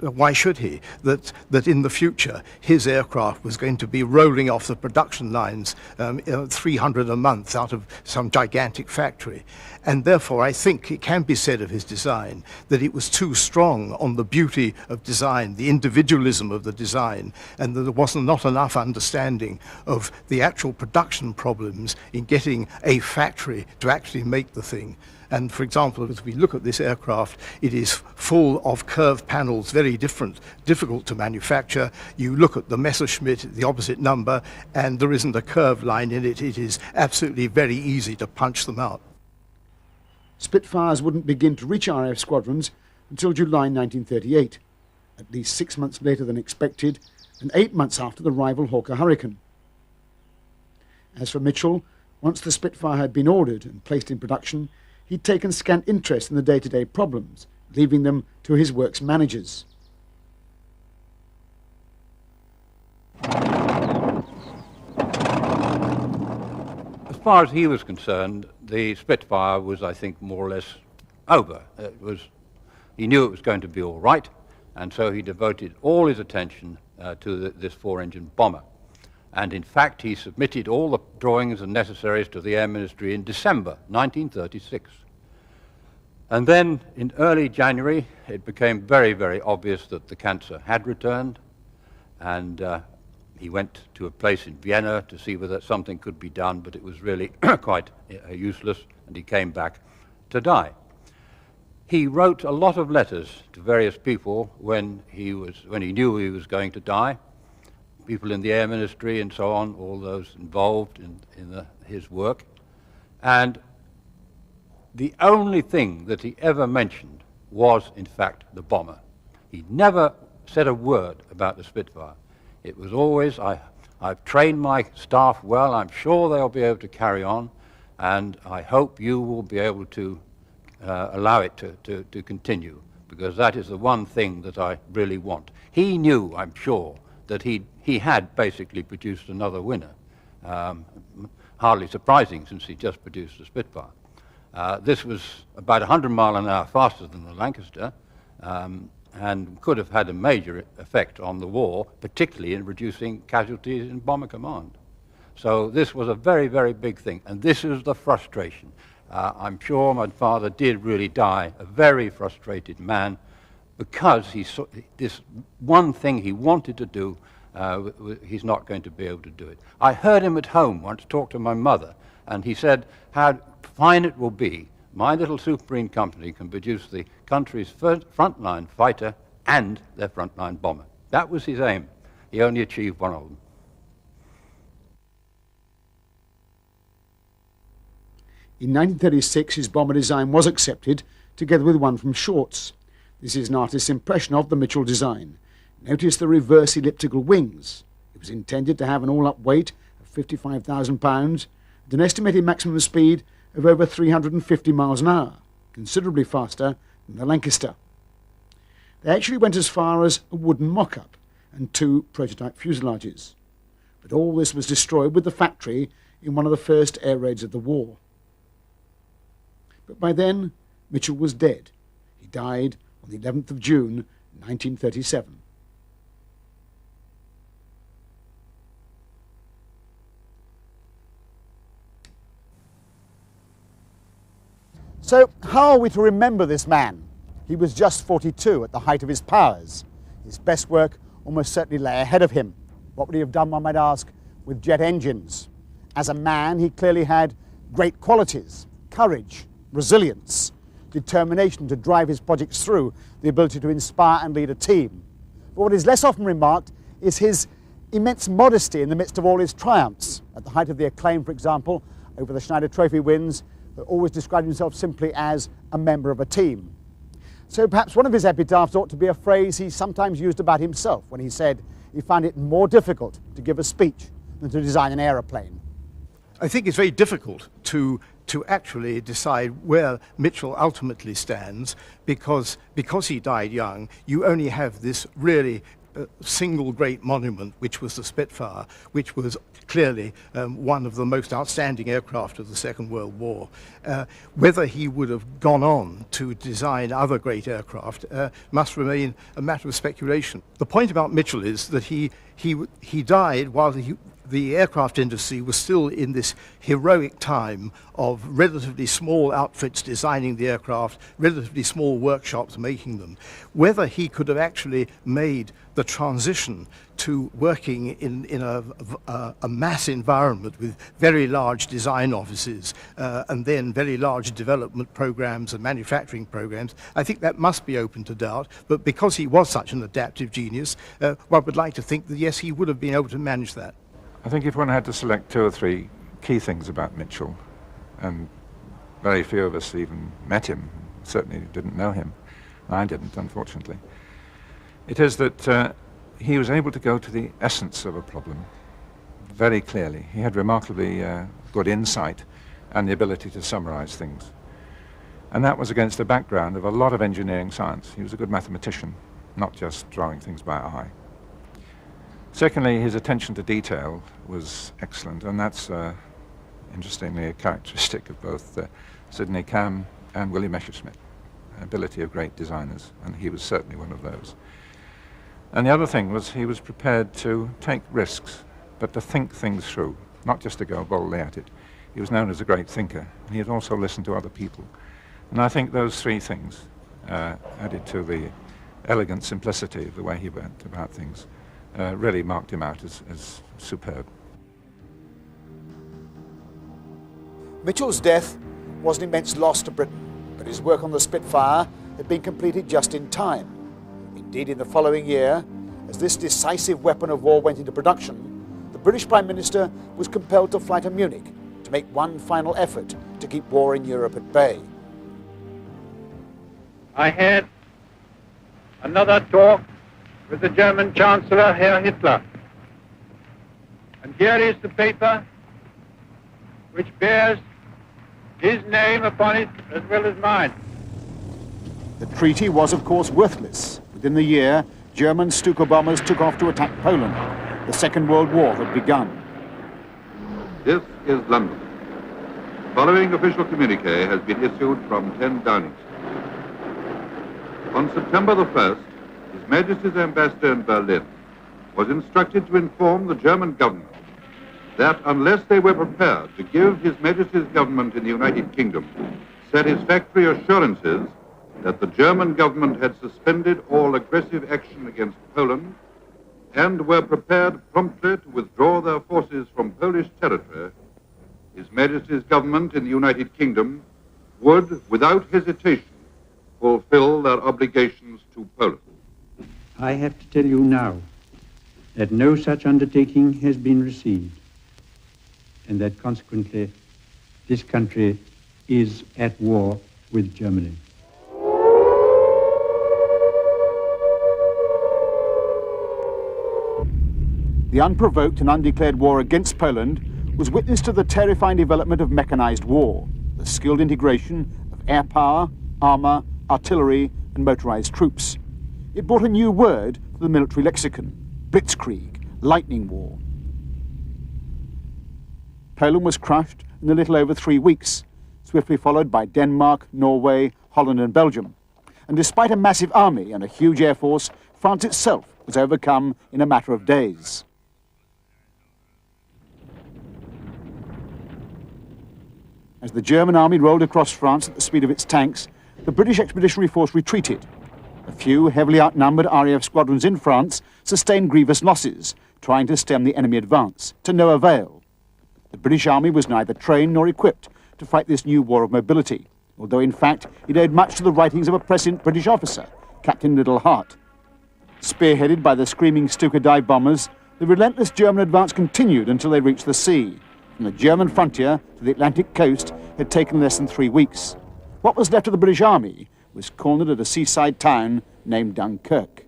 why should he, that in the future his aircraft was going to be rolling off the production lines 300 a month out of some gigantic factory. And therefore I think it can be said of his design that it was too strong on the beauty of design, the individualism of the design, and that there wasn't not enough understanding of the actual production problems in getting a factory to actually make the thing. And for example, as we look at this aircraft, it is full of curved panels, very difficult to manufacture. You look at the Messerschmitt, the opposite number, and there isn't a curved line in it. It is absolutely very easy to punch them out. Spitfires wouldn't begin to reach RAF squadrons until July 1938, at least 6 months later than expected, and 8 months after the rival Hawker Hurricane. As for Mitchell, once the Spitfire had been ordered and placed in production, he'd taken scant interest in the day-to-day problems, leaving them to his works managers. As far as he was concerned, the Spitfire was, I think, more or less over. He knew it was going to be all right, and so he devoted all his attention to this four-engine bomber. And in fact, he submitted all the drawings and necessaries to the Air Ministry in December 1936. And then in early January, it became very, very obvious that the cancer had returned, and he went to a place in Vienna to see whether something could be done, but it was really quite useless, and he came back to die. He wrote a lot of letters to various people when he knew he was going to die, people in the Air Ministry and so on, all those involved in his work. And the only thing that he ever mentioned was, in fact, the bomber. He never said a word about the Spitfire. It was always, I've trained my staff well, I'm sure they'll be able to carry on, and I hope you will be able to allow it to continue, because that is the one thing that I really want. He knew, I'm sure, that he had basically produced another winner. Hardly surprising, since he just produced the Spitfire. This was about 100 miles an hour faster than the Lancaster, and could have had a major effect on the war, particularly in reducing casualties in Bomber Command. So this was a very, very big thing, and this is the frustration. I'm sure my father did really die a very frustrated man, because he saw this one thing he wanted to do, he's not going to be able to do it. I heard him at home once talk to my mother, and he said how fine it will be. My little Supermarine company can produce the country's first frontline fighter and their frontline bomber. That was his aim. He only achieved one of them. In 1936, his bomber design was accepted, together with one from Shorts. This is an artist's impression of the Mitchell design. Notice the reverse elliptical wings. It was intended to have an all-up weight of 55,000 pounds and an estimated maximum speed of over 350 miles an hour, considerably faster than the Lancaster. They actually went as far as a wooden mock-up and 2 prototype fuselages. But all this was destroyed with the factory in one of the first air raids of the war. But by then, Mitchell was dead. He died on the 11th of June 1937. So, how are we to remember this man? He was just 42 at the height of his powers. His best work almost certainly lay ahead of him. What would he have done, one might ask, with jet engines? As a man, he clearly had great qualities: courage, resilience, determination to drive his projects through, the ability to inspire and lead a team. But what is less often remarked is his immense modesty in the midst of all his triumphs. At the height of the acclaim, for example, over the Schneider Trophy wins, he always described himself simply as a member of a team. So perhaps one of his epitaphs ought to be a phrase he sometimes used about himself when he said he found it more difficult to give a speech than to design an aeroplane. I think it's very difficult to actually decide where Mitchell ultimately stands because he died young. You only have this really single great monument, which was the Spitfire, which was clearly one of the most outstanding aircraft of the Second World War. Whether he would have gone on to design other great aircraft must remain a matter of speculation. The point about Mitchell is that he died while the aircraft industry was still in this heroic time of relatively small outfits designing the aircraft, relatively small workshops making them. Whether he could have actually made the transition to working in a mass environment with very large design offices and then very large development programs and manufacturing programs, I think that must be open to doubt. But because he was such an adaptive genius, one would like to think that yes, he would have been able to manage that. I think if one had to select 2 or 3 key things about Mitchell, and very few of us even met him, certainly didn't know him, I didn't, unfortunately, it is that he was able to go to the essence of a problem very clearly. He had remarkably good insight and the ability to summarize things. And that was against a background of a lot of engineering science. He was a good mathematician, not just drawing things by eye. Secondly, his attention to detail was excellent, and that's, interestingly, a characteristic of both Sidney Cam and William Messerschmitt, ability of great designers, and he was certainly one of those. And the other thing was he was prepared to take risks, but to think things through, not just to go boldly at it. He was known as a great thinker, and he had also listened to other people. And I think those 3 things, added to the elegant simplicity of the way he went about things, really marked him out as superb. Mitchell's death was an immense loss to Britain, but his work on the Spitfire had been completed just in time. Indeed, in the following year, as this decisive weapon of war went into production, the British Prime Minister was compelled to fly to Munich to make one final effort to keep war in Europe at bay. I had another talk with the German Chancellor, Herr Hitler. And here is the paper which bears his name upon it as well as mine. The treaty was, of course, worthless. Within the year, German Stuka bombers took off to attack Poland. The Second World War had begun. This is London. The following official communique has been issued from 10 Downing Street. On September the 1st, His Majesty's Ambassador in Berlin was instructed to inform the German government that unless they were prepared to give His Majesty's government in the United Kingdom satisfactory assurances that the German government had suspended all aggressive action against Poland and were prepared promptly to withdraw their forces from Polish territory, His Majesty's government in the United Kingdom would, without hesitation, fulfill their obligations to Poland. I have to tell you now that no such undertaking has been received, and that consequently this country is at war with Germany. The unprovoked and undeclared war against Poland was witness to the terrifying development of mechanized war, the skilled integration of air power, armor, artillery, and motorized troops. It brought a new word to the military lexicon: blitzkrieg, lightning war. Poland was crushed in a little over 3 weeks, swiftly followed by Denmark, Norway, Holland, and Belgium. and despite a massive army and a huge air force, France itself was overcome in a matter of days. As the German army rolled across France at the speed of its tanks, the British Expeditionary Force retreated. A few heavily outnumbered RAF squadrons in France sustained grievous losses, trying to stem the enemy advance, to no avail. The British Army was neither trained nor equipped to fight this new war of mobility, although in fact it owed much to the writings of a prescient British officer, Captain Liddell Hart. Spearheaded by the screaming Stuka dive bombers, the relentless German advance continued until they reached the sea. From the German frontier to the Atlantic coast had taken less than 3 weeks. What was left of the British Army was cornered at a seaside town named Dunkirk.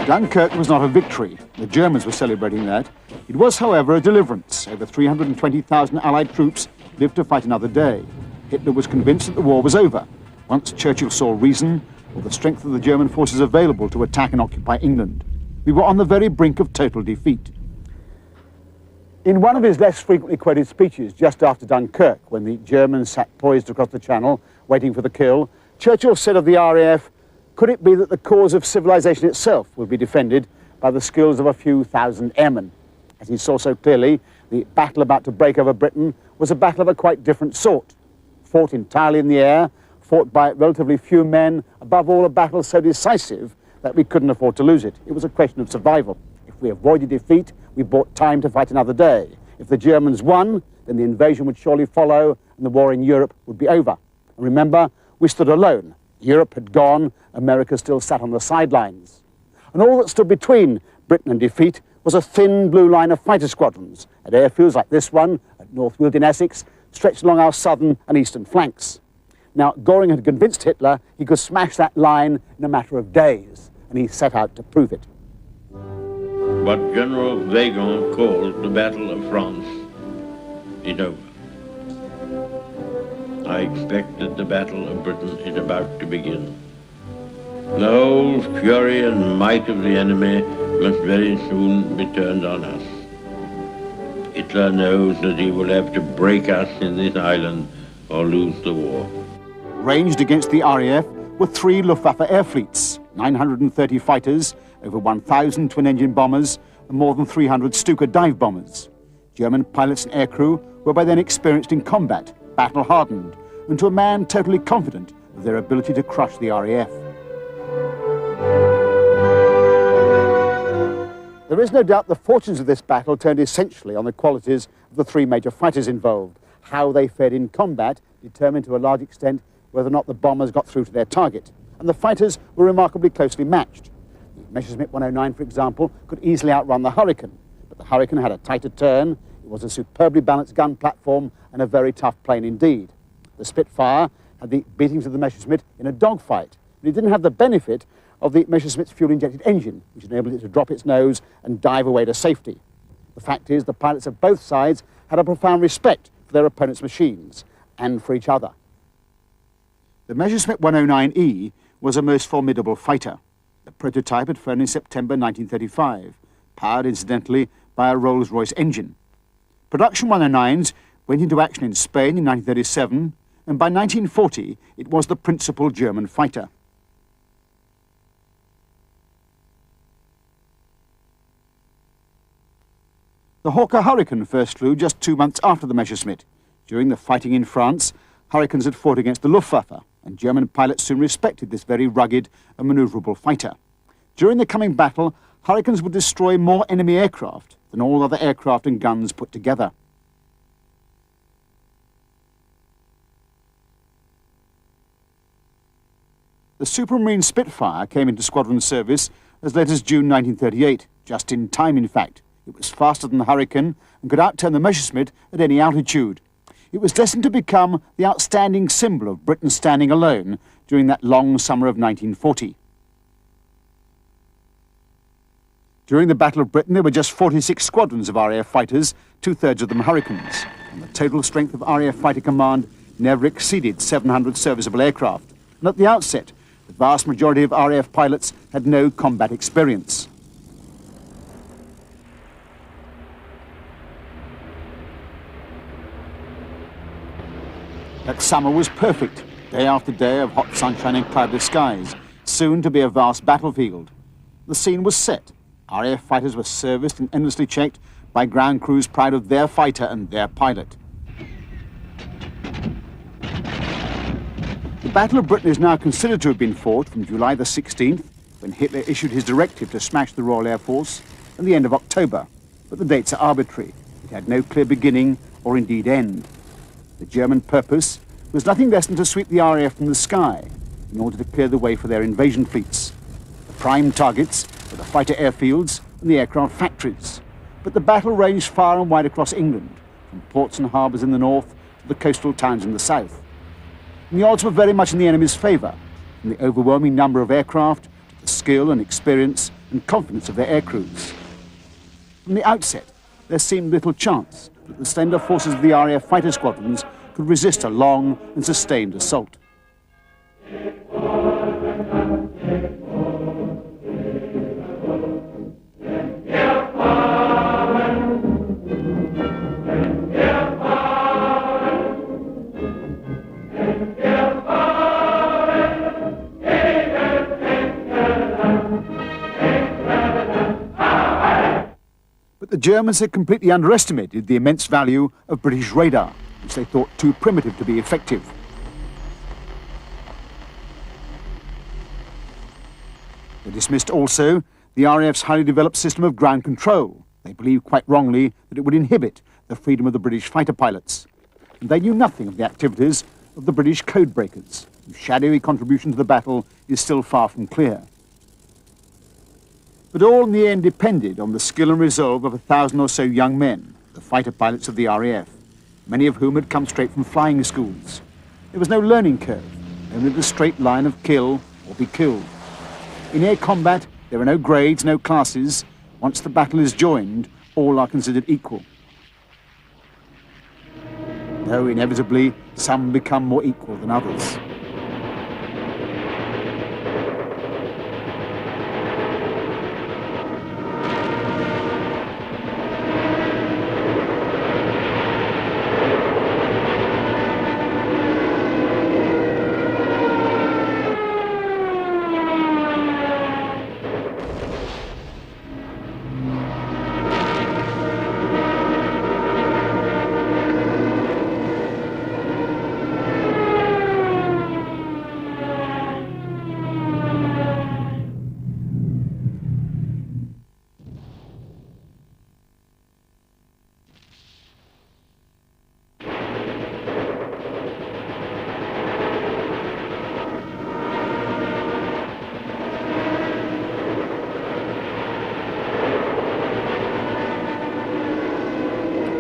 Dunkirk was not a victory. The Germans were celebrating that. It was, however, a deliverance. Over 320,000 Allied troops lived to fight another day. Hitler was convinced that the war was over. Once Churchill saw reason, or the strength of the German forces available to attack and occupy England. We were on the very brink of total defeat. In one of his less frequently quoted speeches just after Dunkirk, when the Germans sat poised across the Channel, waiting for the kill, Churchill said of the RAF, "Could it be that the cause of civilization itself would be defended by the skills of a few thousand airmen?" As he saw so clearly, the battle about to break over Britain was a battle of a quite different sort. Fought entirely in the air, fought by relatively few men, above all a battle so decisive that we couldn't afford to lose it. It was a question of survival. If we avoided defeat, we bought time to fight another day. If the Germans won, then the invasion would surely follow and the war in Europe would be over. And remember, we stood alone. Europe had gone, America still sat on the sidelines. And all that stood between Britain and defeat was a thin blue line of fighter squadrons at airfields like this one, at North Weald in Essex, stretched along our southern and eastern flanks. Now, Göring had convinced Hitler he could smash that line in a matter of days, and he set out to prove it. What General Weygand called the Battle of France is over. I expect that the Battle of Britain is about to begin. The whole fury and might of the enemy must very soon be turned on us. Hitler knows that he will have to break us in this island or lose the war. Ranged against the RAF were 3 Luftwaffe air fleets, 930 fighters, over 1,000 twin-engine bombers, and more than 300 Stuka dive bombers. German pilots and aircrew were by then experienced in combat, battle-hardened, and to a man totally confident of their ability to crush the RAF. There is no doubt the fortunes of this battle turned essentially on the qualities of the 3 major fighters involved. How they fared in combat determined to a large extent whether or not the bombers got through to their target. And the fighters were remarkably closely matched. The Messerschmitt 109, for example, could easily outrun the Hurricane, but the Hurricane had a tighter turn, it was a superbly balanced gun platform, and a very tough plane indeed. The Spitfire had the beatings of the Messerschmitt in a dogfight, but it didn't have the benefit of the Messerschmitt's fuel-injected engine, which enabled it to drop its nose and dive away to safety. The fact is, the pilots of both sides had a profound respect for their opponents' machines, and for each other. The Messerschmitt 109E was a most formidable fighter. The prototype had flown in September 1935, powered incidentally by a Rolls-Royce engine. Production 109s went into action in Spain in 1937, and by 1940 it was the principal German fighter. The Hawker Hurricane first flew just 2 months after the Messerschmitt. During the fighting in France, Hurricanes had fought against the Luftwaffe, and German pilots soon respected this very rugged and manoeuvrable fighter. During the coming battle, Hurricanes would destroy more enemy aircraft than all other aircraft and guns put together. The Supermarine Spitfire came into squadron service as late as June 1938, just in time in fact. It was faster than the Hurricane and could outturn the Messerschmitt at any altitude. It was destined to become the outstanding symbol of Britain standing alone during that long summer of 1940. During the Battle of Britain, there were just 46 squadrons of RAF fighters, 2/3 of them Hurricanes, and the total strength of RAF Fighter Command never exceeded 700 serviceable aircraft. And at the outset, the vast majority of RAF pilots had no combat experience. That summer was perfect, day after day of hot sunshine and cloudless skies, soon to be a vast battlefield. The scene was set. RAF fighters were serviced and endlessly checked by ground crews proud of their fighter and their pilot. The Battle of Britain is now considered to have been fought from July the 16th, when Hitler issued his directive to smash the Royal Air Force, and the end of October, but the dates are arbitrary. It had no clear beginning or indeed end. The German purpose was nothing less than to sweep the RAF from the sky in order to clear the way for their invasion fleets. The prime targets were the fighter airfields and the aircraft factories, but the battle ranged far and wide across England, from ports and harbours in the north to the coastal towns in the south. And the odds were very much in the enemy's favour, from the overwhelming number of aircraft to the skill and experience and confidence of their air crews. From the outset, there seemed little chance that the slender forces of the RAF fighter squadrons could resist a long and sustained assault. But the Germans had completely underestimated the immense value of British radar, which they thought too primitive to be effective. They dismissed also the RAF's highly developed system of ground control. They believed quite wrongly that it would inhibit the freedom of the British fighter pilots. And they knew nothing of the activities of the British code breakers, whose shadowy contribution to the battle is still far from clear. But all in the end depended on the skill and resolve of 1,000 or so young men, the fighter pilots of the RAF, many of whom had come straight from flying schools. There was no learning curve, only the straight line of kill or be killed. In air combat, there are no grades, no classes. Once the battle is joined, all are considered equal. Though inevitably, some become more equal than others.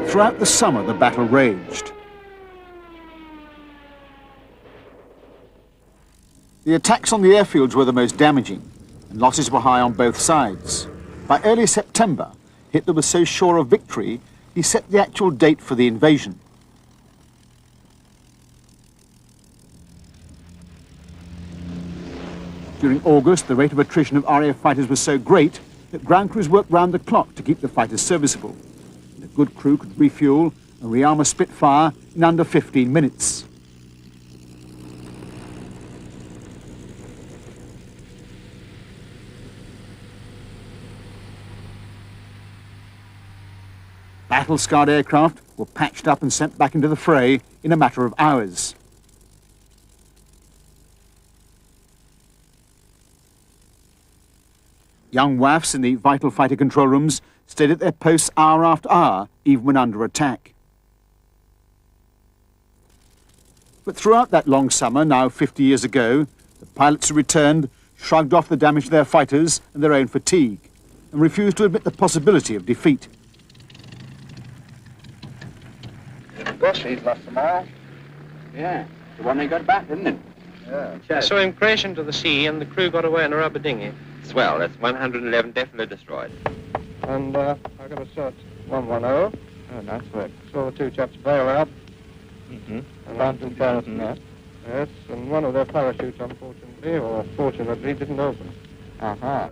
Throughout the summer, the battle raged. The attacks on the airfields were the most damaging, and losses were high on both sides. By early September, Hitler was so sure of victory, he set the actual date for the invasion. During August, the rate of attrition of RAF fighters was so great that ground crews worked round the clock to keep the fighters serviceable. And a good crew could refuel and rearm a Spitfire in under 15 minutes. Battle-scarred aircraft were patched up and sent back into the fray in a matter of hours. Young WAFs in the vital fighter control rooms stayed at their posts hour after hour, even when under attack. But throughout that long summer, now 50 years ago, the pilots who returned shrugged off the damage to their fighters and their own fatigue, and refused to admit the possibility of defeat. Gosh, he's lost them all. Yeah, the one they got back, isn't it? Yeah. I saw him crash into the sea, and the crew got away in a rubber dinghy. Swell, that's 111 definitely destroyed. And I got a shot 110. Oh, nice work. Saw the two chaps bail out. Mm-hmm. And found some pilots in that. Yes, and one of their parachutes, unfortunately, or fortunately, didn't open. Uh-huh.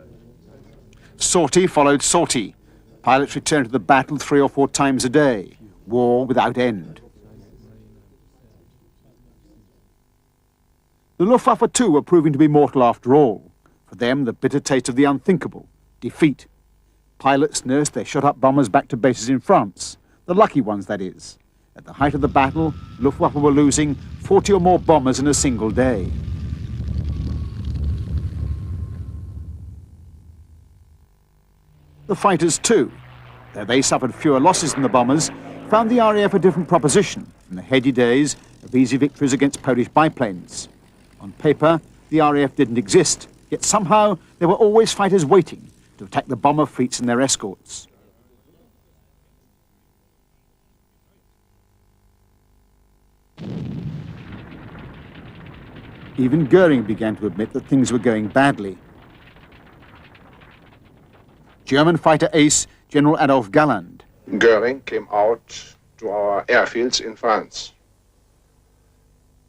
Sortie followed sortie. Pilots returned to the battle 3 or 4 times a day. War without end. The Luftwaffe too were proving to be mortal after all. For them, the bitter taste of the unthinkable, defeat. Pilots nursed their shot-up bombers back to bases in France, the lucky ones, that is. At the height of the battle, Luftwaffe were losing 40 or more bombers in a single day. The fighters too, though they suffered fewer losses than the bombers, found the RAF a different proposition in the heady days of easy victories against Polish biplanes. On paper, the RAF didn't exist, yet somehow there were always fighters waiting to attack the bomber fleets and their escorts. Even Goering began to admit that things were going badly. German fighter ace General Adolf Galland. Goering came out to our airfields in France.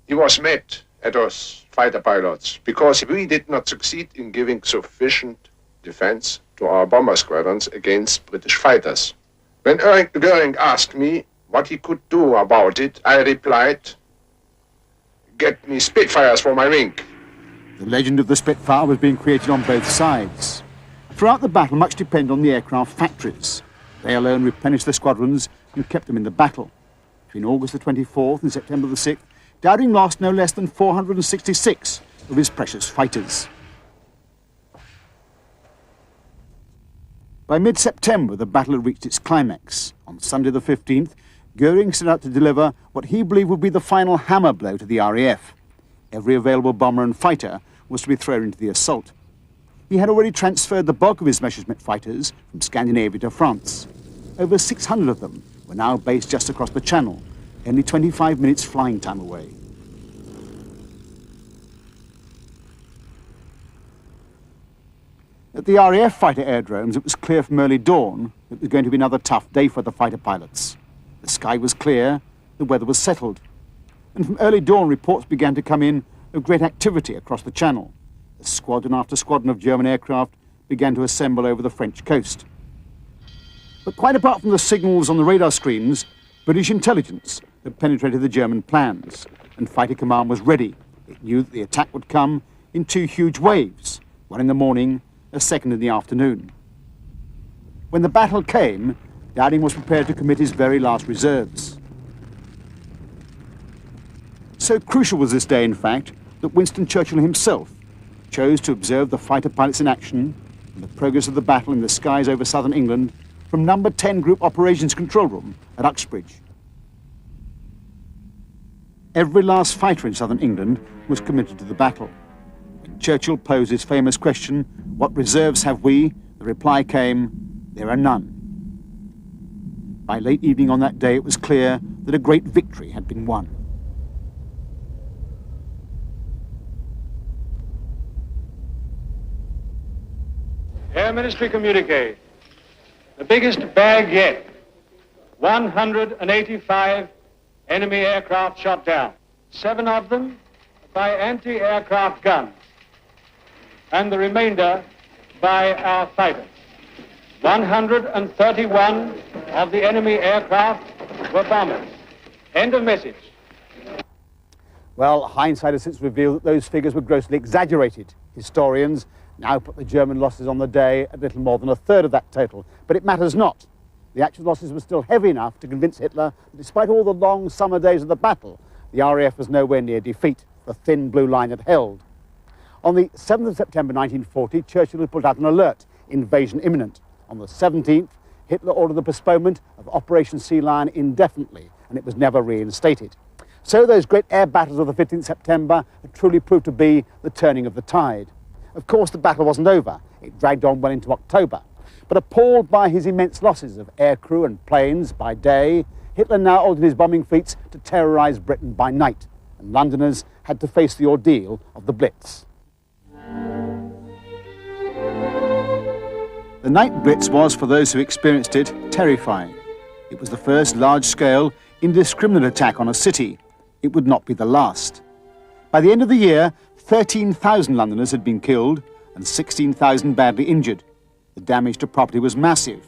He was met at us fighter pilots because we did not succeed in giving sufficient defense to our bomber squadrons against British fighters. When Goering asked me what he could do about it, I replied, "Get me Spitfires for my wing." The legend of the Spitfire was being created on both sides. Throughout the battle, much depended on the aircraft factories. They alone replenished the squadrons and kept them in the battle. Between August the 24th and September the 6th, Dowding lost no less than 466 of his precious fighters. By mid-September, the battle had reached its climax. On Sunday the 15th, Goering set out to deliver what he believed would be the final hammer blow to the RAF. Every available bomber and fighter was to be thrown into the assault. He had already transferred the bulk of his Messerschmitt fighters from Scandinavia to France. Over 600 of them were now based just across the Channel, only 25 minutes flying time away. At the RAF fighter aerodromes, it was clear from early dawn that it was going to be another tough day for the fighter pilots. The sky was clear, the weather was settled. And from early dawn, reports began to come in of great activity across the Channel. As squadron after squadron of German aircraft began to assemble over the French coast. But quite apart from the signals on the radar screens, British intelligence had penetrated the German plans, and Fighter Command was ready. It knew that the attack would come in two huge waves, one in the morning, a second in the afternoon. When the battle came, Dowding was prepared to commit his very last reserves. So crucial was this day, in fact, that Winston Churchill himself chose to observe the fighter pilots in action and the progress of the battle in the skies over southern England from number 10 Group Operations Control Room at Uxbridge. Every last fighter in southern England was committed to the battle. When Churchill posed his famous question, "What reserves have we?" the reply came, "There are none." By late evening on that day, it was clear that a great victory had been won. Air Ministry communique. The biggest bag yet. 185 enemy aircraft shot down. 7 of them by anti-aircraft guns. And the remainder by our fighters. 131 of the enemy aircraft were bombers. End of message. Well, hindsight has since revealed that those figures were grossly exaggerated. Historians now put the German losses on the day at little more than a third of that total. But it matters not. The actual losses were still heavy enough to convince Hitler that despite all the long summer days of the battle, the RAF was nowhere near defeat. The thin blue line had held. On the 7th of September 1940, Churchill had put out an alert, invasion imminent. On the 17th, Hitler ordered the postponement of Operation Sea Lion indefinitely, and it was never reinstated. So those great air battles of the 15th September had truly proved to be the turning of the tide. Of course, the battle wasn't over. It dragged on well into October. But appalled by his immense losses of aircrew and planes by day, Hitler now ordered his bombing fleets to terrorise Britain by night, and Londoners had to face the ordeal of the Blitz. The night Blitz was, for those who experienced it, terrifying. It was the first large-scale, indiscriminate attack on a city. It would not be the last. By the end of the year, 13,000 Londoners had been killed and 16,000 badly injured. The damage to property was massive.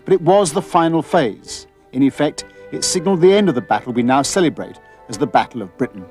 But it was the final phase. In effect, it signalled the end of the battle we now celebrate as the Battle of Britain.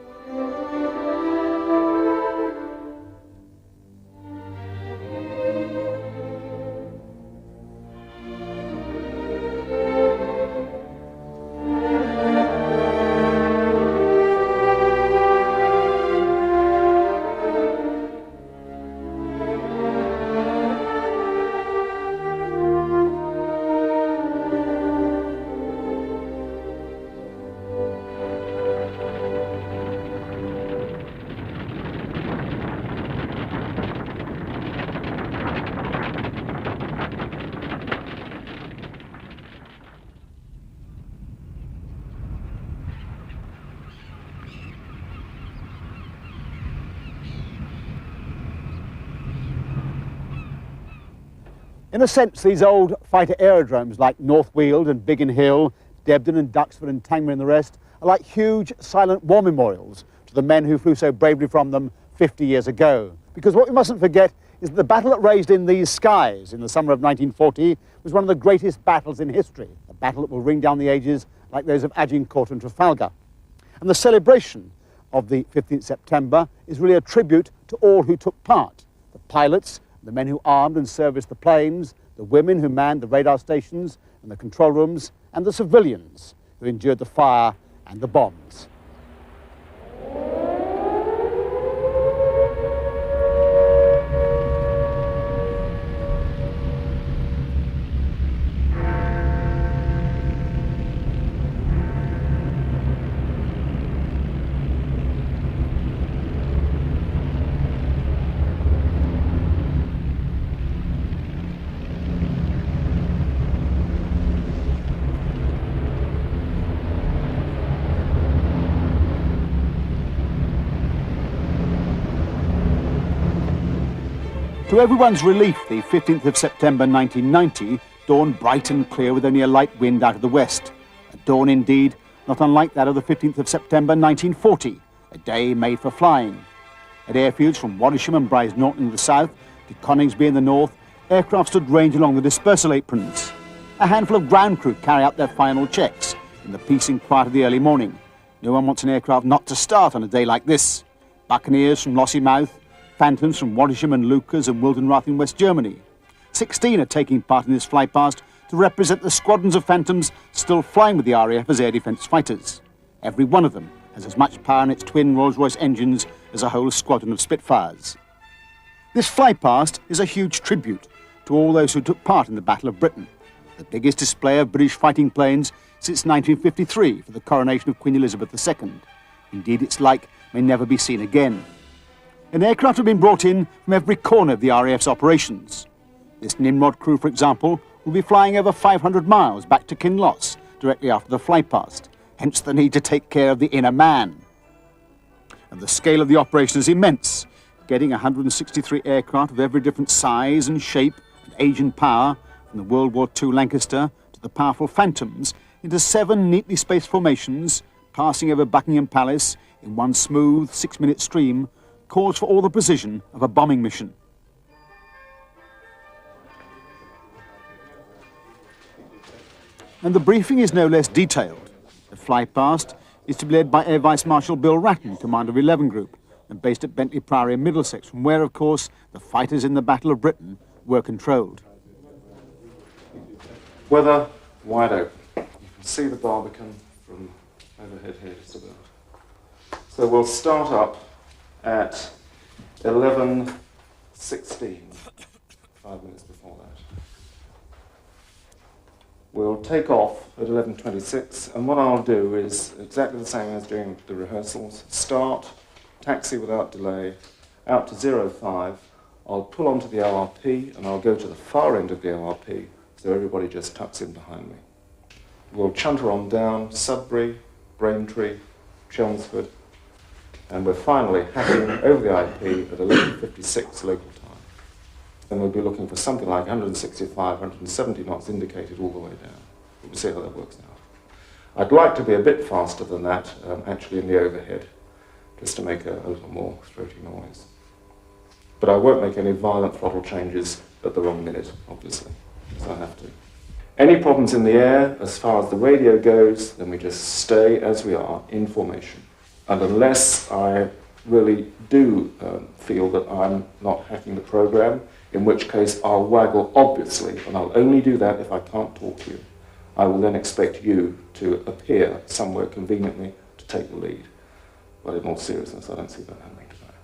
In a sense, these old fighter aerodromes like North Weald and Biggin Hill, Debden and Duxford and Tangmere and the rest are like huge silent war memorials to the men who flew so bravely from them 50 years ago. Because what we mustn't forget is that the battle that raged in these skies in the summer of 1940 was one of the greatest battles in history, a battle that will ring down the ages like those of Agincourt and Trafalgar. And the celebration of the 15th September is really a tribute to all who took part, the pilots, the men who armed and serviced the planes, the women who manned the radar stations and the control rooms, and the civilians who endured the fire and the bombs. To everyone's relief, the 15th of September 1990 dawned bright and clear with only a light wind out of the west. A dawn indeed, not unlike that of the 15th of September 1940, a day made for flying. At airfields from Wadisham and Brize Norton in the south to Coningsby in the north, aircraft stood ranged along the dispersal aprons. A handful of ground crew carry out their final checks in the peace and quiet of the early morning. No one wants an aircraft not to start on a day like this. Buccaneers from Lossiemouth, Phantoms from Wadisham and Lucas and Wildenrath in West Germany. 16 are taking part in this flypast to represent the squadrons of Phantoms still flying with the RAF as air defence fighters. Every one of them has as much power in its twin Rolls-Royce engines as a whole squadron of Spitfires. This flypast is a huge tribute to all those who took part in the Battle of Britain, the biggest display of British fighting planes since 1953 for the coronation of Queen Elizabeth II. Indeed, its like may never be seen again. An aircraft have been brought in from every corner of the RAF's operations. This Nimrod crew, for example, will be flying over 500 miles back to Kinloss directly after the flypast, hence the need to take care of the inner man. And the scale of the operation is immense, getting 163 aircraft of every different size and shape and age and power, from the World War II Lancaster to the powerful Phantoms, into 7 neatly spaced formations, passing over Buckingham Palace in one smooth 6-minute stream, calls for all the precision of a bombing mission. And the briefing is no less detailed. The flypast is to be led by Air Vice Marshal Bill Ratton, commander of 11 Group, and based at Bentley Priory in Middlesex, from where, of course, the fighters in the Battle of Britain were controlled. Weather wide open. You can see the Barbican from overhead here just about. So we'll start up at 11:16, 5 minutes before that. We'll take off at 11:26, and what I'll do is exactly the same as during the rehearsals. Start, taxi without delay, out to 05. I'll pull onto the LRP, and I'll go to the far end of the LRP, so everybody just tucks in behind me. We'll chunter on down Sudbury, Braintree, Chelmsford, and we're finally hacking over the IP at 11:56 local time. Then we'll be looking for something like 165, 170 knots indicated all the way down. We'll see how that works out. I'd like to be a bit faster than that, actually in the overhead, just to make a little more throaty noise. But I won't make any violent throttle changes at the wrong minute, obviously, because I have to. Any problems in the air, as far as the radio goes, then we just stay as we are in formation. And unless I really do feel that I'm not hacking the program, in which case I'll waggle, obviously, and I'll only do that if I can't talk to you. I will then expect you to appear somewhere conveniently to take the lead. But in all seriousness, I don't see that happening today.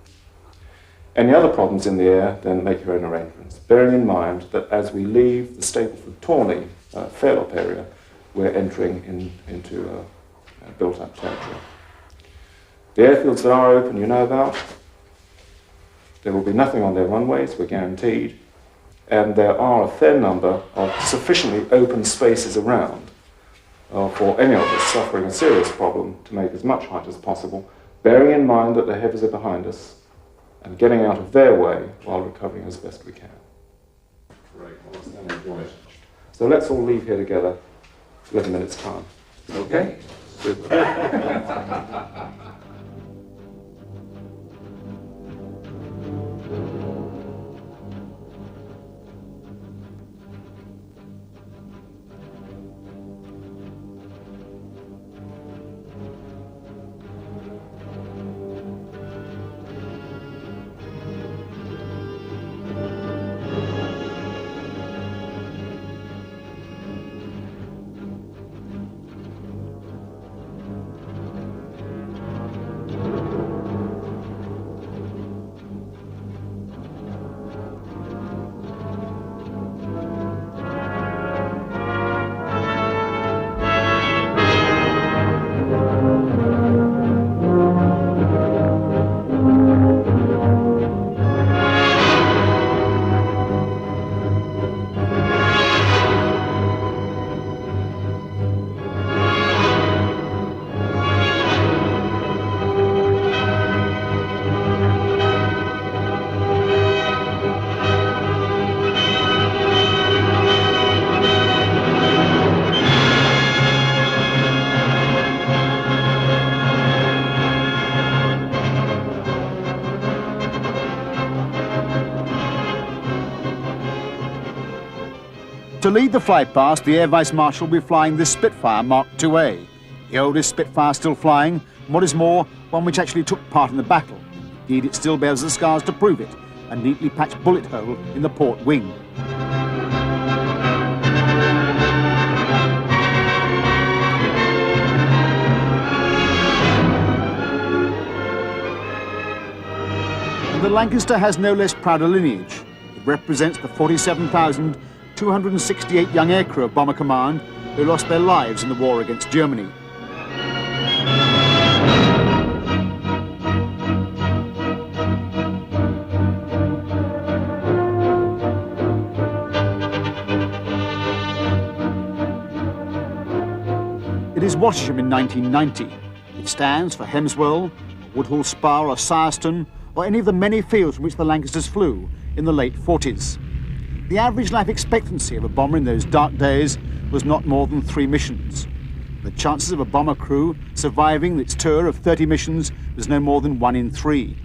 Any other problems in the air, then make your own arrangements, bearing in mind that as we leave the Stapleford-Tawney Fairlop area, we're entering into built-up territory. The airfields that are open, you know about. There will be nothing on their runways, we're guaranteed. And there are a fair number of sufficiently open spaces around for any of us suffering a serious problem to make as much height as possible, bearing in mind that the heavies are behind us and getting out of their way while recovering as best we can. Great, well, I was going to enjoy it. So let's all leave here together 11 minutes' time. Okay. Super. To lead the flight past, the Air Vice Marshal will be flying the Spitfire Mark IIA, the oldest Spitfire still flying, and what is more, one which actually took part in the battle. Indeed, it still bears the scars to prove it, a neatly patched bullet hole in the port wing. And the Lancaster has no less proud a lineage. It represents the 47,268 young aircrew of Bomber Command who lost their lives in the war against Germany. It is Wattisham in 1990. It stands for Hemswell, Woodhull Spa or Sireston, or any of the many fields from which the Lancasters flew in the late 40s. The average life expectancy of a bomber in those dark days was not more than 3 missions. The chances of a bomber crew surviving its tour of 30 missions was no more than 1 in 3.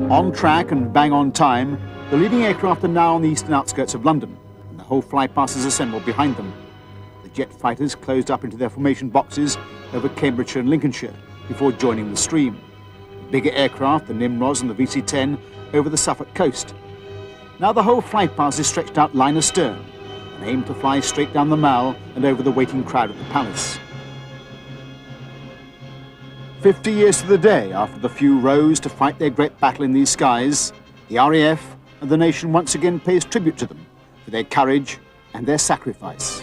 On track and bang on time, the leading aircraft are now on the eastern outskirts of London, and the whole flypast is assembled behind them. The jet fighters closed up into their formation boxes over Cambridgeshire and Lincolnshire before joining the stream. Bigger aircraft, the Nimrods and the VC-10, over the Suffolk coast. Now the whole flypast is stretched out line astern and aimed to fly straight down the Mall and over the waiting crowd at the Palace. 50 years to the day after the few rose to fight their great battle in these skies, the RAF and the nation once again pays tribute to them for their courage and their sacrifice.